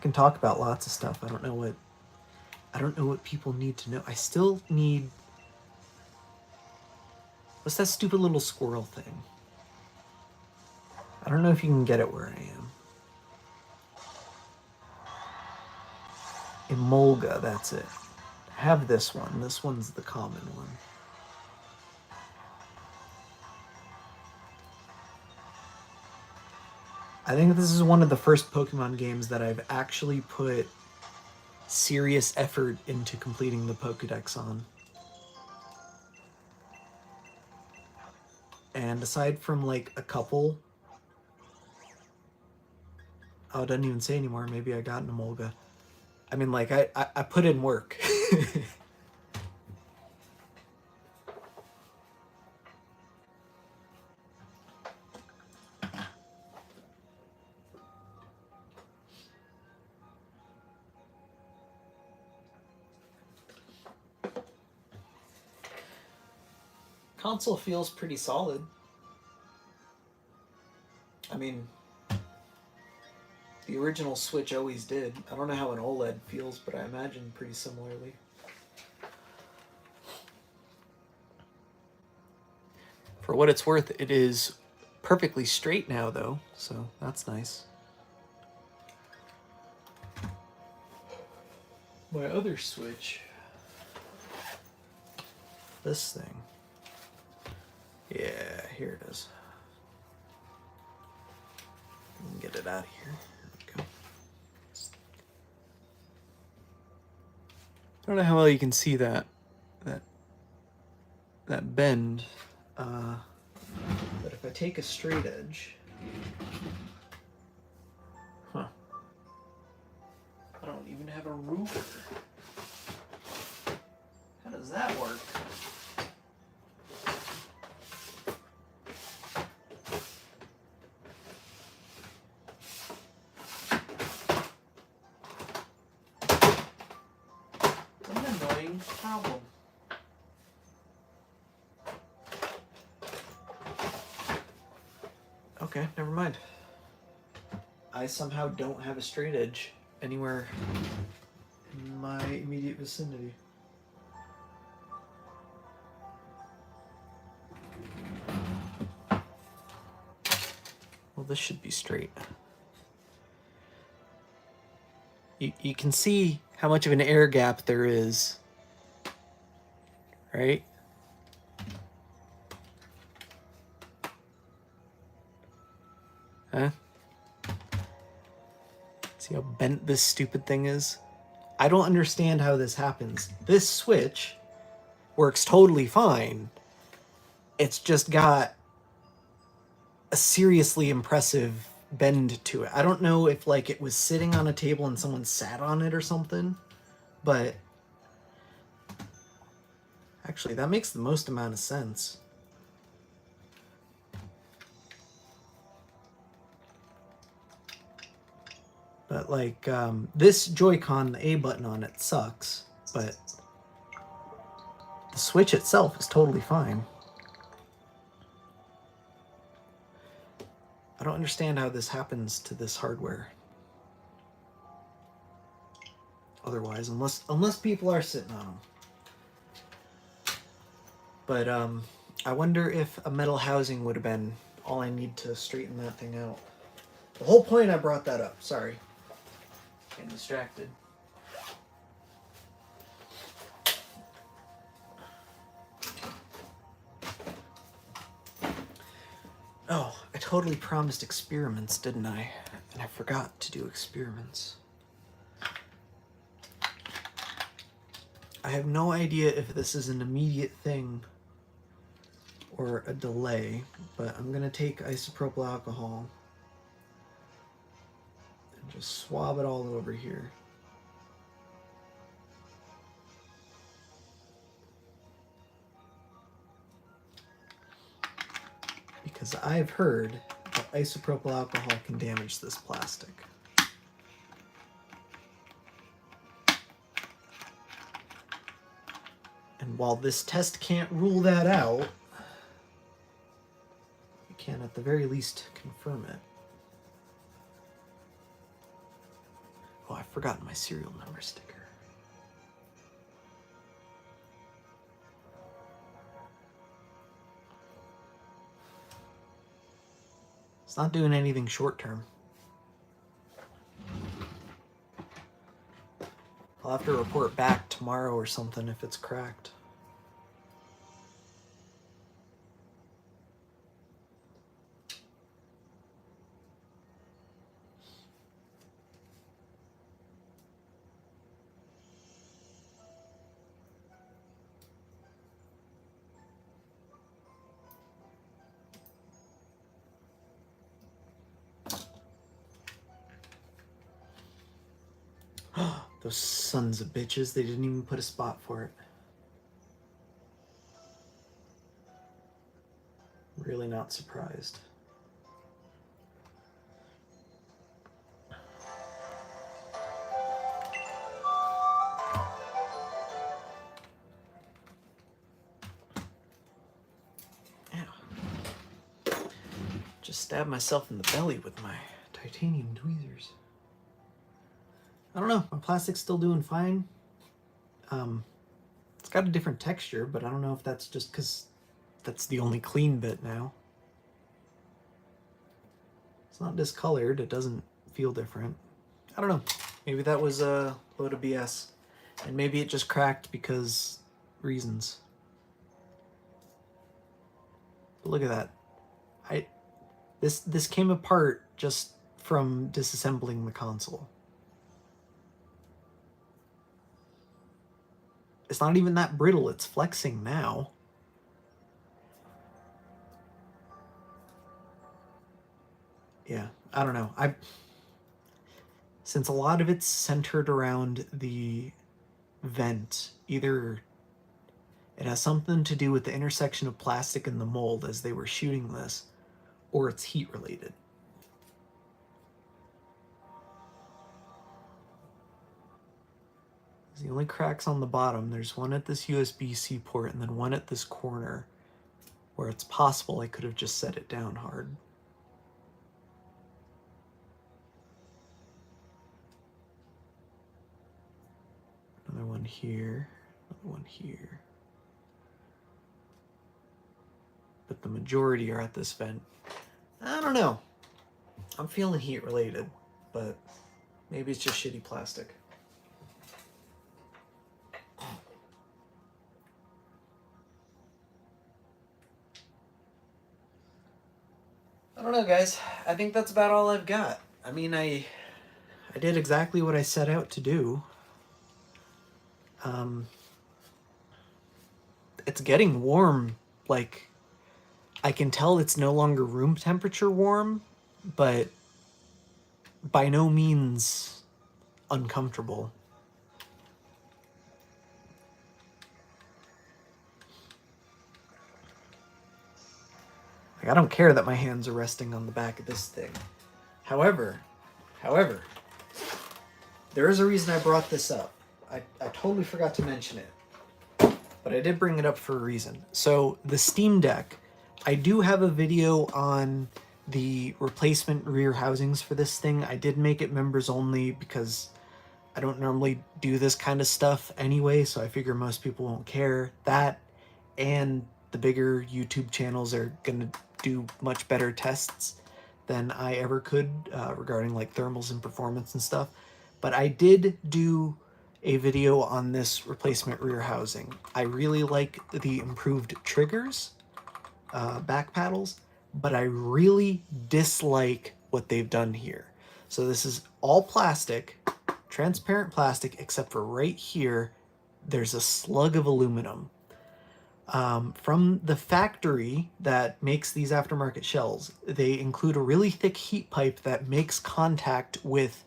can talk about lots of stuff. I don't know what people need to know. I still need... What's that stupid little squirrel thing? I don't know if you can get it where I am. Emolga, that's it. I have this one. This one's the common one. I think this is one of the first Pokemon games that I've actually put serious effort into completing the Pokédex on. And aside from like a couple... Oh, it doesn't even say anymore. Maybe I got an Emolga. I mean, like, I put in work. Console feels pretty solid. I mean, the original Switch always did. I don't know how an OLED feels, but I imagine pretty similarly. For what it's worth, it is perfectly straight now, though, so that's nice. My other Switch, this thing, Yeah, here it is. Get it out of here. There we go. I don't know how well you can see that bend, but if I take a straight edge, I don't even have a ruler. How does that work? What an annoying problem. Okay, never mind. I somehow don't have a straight edge anywhere in my immediate vicinity. Well, this should be straight. You can see how much of an air gap there is, right? Huh? See how bent this stupid thing is? I don't understand how this happens. This switch works totally fine. It's just got a seriously impressive bend to it. I don't know if like it was sitting on a table and someone sat on it or something, but actually that makes the most amount of sense. But like this Joy-Con, the A button on it sucks, but the Switch itself is totally fine. I don't understand how this happens to this hardware. Otherwise, unless people are sitting on them. But I wonder if a metal housing would have been all I need to straighten that thing out. The whole point I brought that up. Sorry. Getting distracted. Oh, I totally promised experiments, didn't I? And I forgot to do experiments. I have no idea if this is an immediate thing or a delay, but I'm gonna take isopropyl alcohol and just swab it all over here. Because I've heard that isopropyl alcohol can damage this plastic. And while this test can't rule that out, it can at the very least confirm it. Oh, I've forgotten my serial number sticker. It's not doing anything short term. I'll have to report back tomorrow or something if it's cracked. Those sons of bitches, they didn't even put a spot for it. Really not surprised. Ow. Just stabbed myself in the belly with my titanium tweezers. I don't know, my plastic's still doing fine. It's got a different texture, but I don't know if that's just because that's the only clean bit now. It's not discolored, it doesn't feel different. I don't know, maybe that was a load of BS. And maybe it just cracked because reasons. But look at that. This came apart just from disassembling the console. It's not even that brittle, it's flexing now. Yeah, I don't know. Since a lot of it's centered around the vent, either it has something to do with the intersection of plastic and the mold as they were shooting this, or it's heat related. The only cracks on the bottom, there's one at this USB-C port and then one at this corner where it's possible I could have just set it down hard. Another one here, another one here. But the majority are at this vent. I don't know. I'm feeling heat related, but maybe it's just shitty plastic. I don't know, guys. I think that's about all I've got. I mean, I did exactly what I set out to do. It's getting warm. Like, I can tell it's no longer room temperature warm, but by no means uncomfortable. Like, I don't care that my hands are resting on the back of this thing. However, there is a reason I brought this up. I totally forgot to mention it, but I did bring it up for a reason. So the Steam Deck, I do have a video on the replacement rear housings for this thing. I did make it members only because I don't normally do this kind of stuff anyway, so I figure most people won't care. That and the bigger YouTube channels are gonna do much better tests than I ever could regarding like thermals and performance and stuff. But I did do a video on this replacement rear housing. I really like the improved triggers, back paddles, but I really dislike what they've done here. So this is all plastic, transparent plastic, except for right here, there's a slug of aluminum. From the factory that makes these aftermarket shells, they include a really thick heat pipe that makes contact with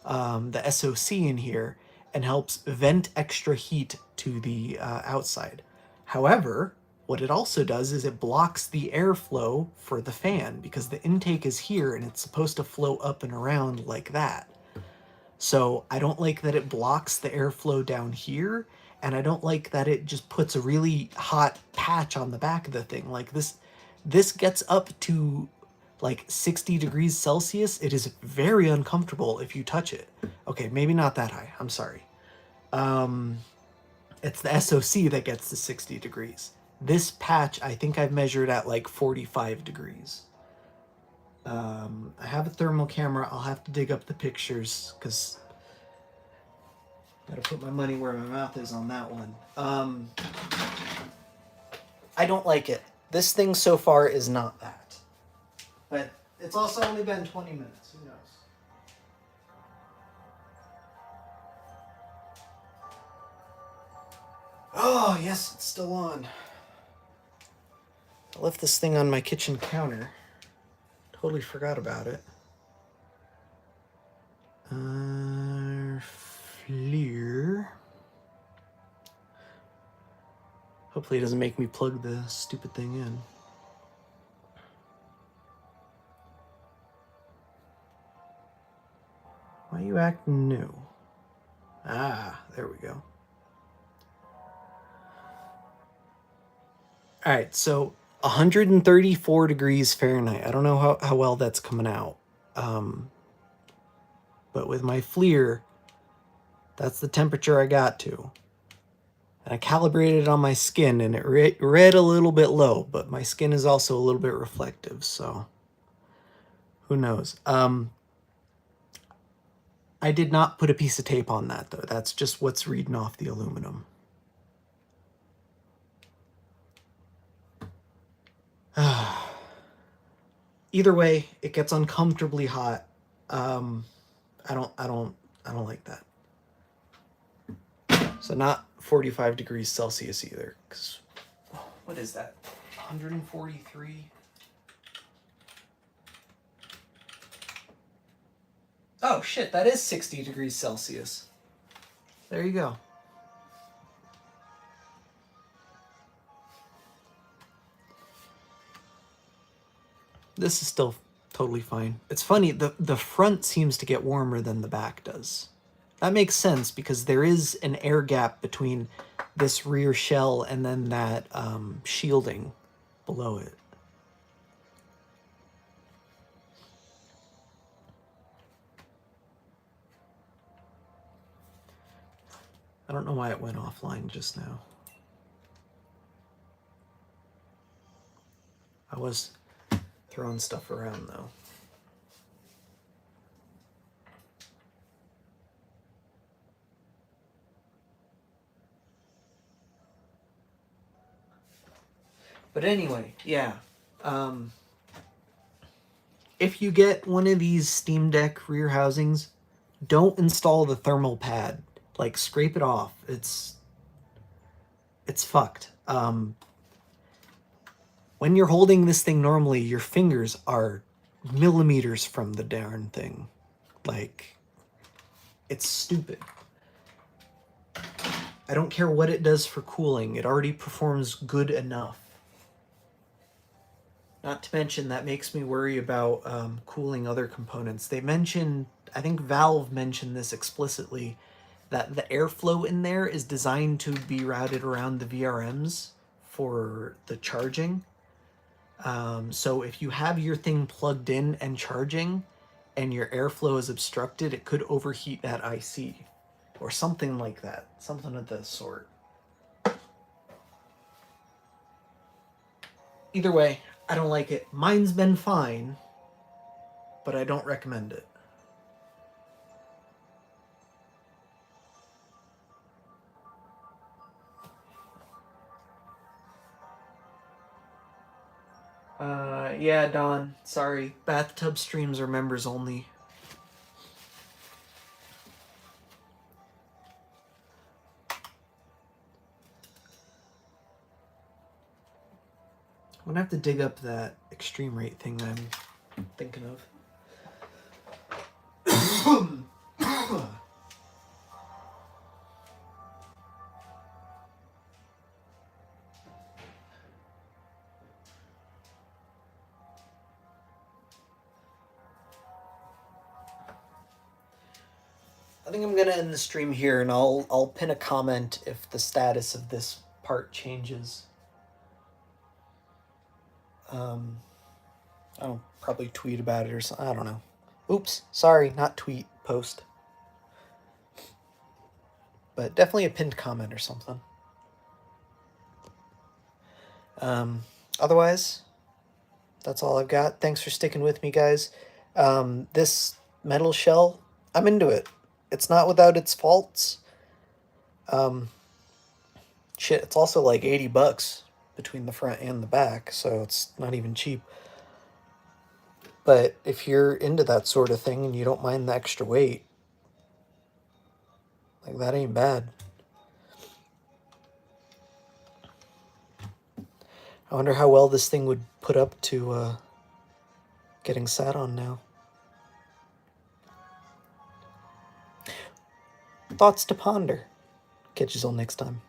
the SoC in here and helps vent extra heat to the outside. However, what it also does is it blocks the airflow for the fan because the intake is here and it's supposed to flow up and around like that. So I don't like that it blocks the airflow down here, and I don't like that it just puts a really hot patch on the back of the thing. Like this gets up to like 60 degrees Celsius. It is very uncomfortable if you touch it. Okay, maybe not that high. I'm sorry. It's the SoC that gets to 60 degrees. This patch, I think I've measured at like 45 degrees. I have a thermal camera. I'll have to dig up the pictures because gotta put my money where my mouth is on that one. I don't like it. This thing so far is not that. But it's also only been 20 minutes. Who knows? Oh, yes, it's still on. I left this thing on my kitchen counter. Totally forgot about it. Fleer. Hopefully it doesn't make me plug the stupid thing in. Why are you acting new? Ah, there we go. All right, so 134 degrees Fahrenheit. I don't know how well that's coming out. But with my Fleer, that's the temperature I got to. And I calibrated it on my skin, and it read a little bit low, but my skin is also a little bit reflective, so who knows. I did not put a piece of tape on that, though. That's just what's reading off the aluminum. Either way, it gets uncomfortably hot. I don't like that. So not 45 degrees Celsius either. 'Cause, what is that? 143. Oh shit, that is 60 degrees Celsius. There you go. This is still totally fine. It's funny, the front seems to get warmer than the back does. That makes sense because there is an air gap between this rear shell and then that shielding below it. I don't know why it went offline just now. I was throwing stuff around though. But anyway, yeah. If you get one of these Steam Deck rear housings, don't install the thermal pad. Like, scrape it off. It's fucked. When you're holding this thing normally, your fingers are millimeters from the darn thing. Like, it's stupid. I don't care what it does for cooling. It already performs good enough. Not to mention, that makes me worry about cooling other components. They mentioned, I think Valve mentioned this explicitly, that the airflow in there is designed to be routed around the VRMs for the charging. So if you have your thing plugged in and charging and your airflow is obstructed, it could overheat that IC or something like that. Something of the sort. Either way, I don't like it. Mine's been fine, but I don't recommend it. Yeah, Don, sorry. Bathtub streams are members only. I'm gonna have to dig up that extreme rate thing that I'm thinking of. I think I'm gonna end the stream here, and I'll pin a comment if the status of this part changes. I'll probably tweet about it or something. I don't know. Oops, sorry, not tweet, post. But definitely a pinned comment or something. Otherwise, that's all I've got. Thanks for sticking with me, guys. This metal shell, I'm into it. It's not without its faults. Shit, it's also like $80 between the front and the back, so it's not even cheap. But if you're into that sort of thing and you don't mind the extra weight, like, that ain't bad. I wonder how well this thing would put up to getting sat on now. Thoughts to ponder. Catch you all next time.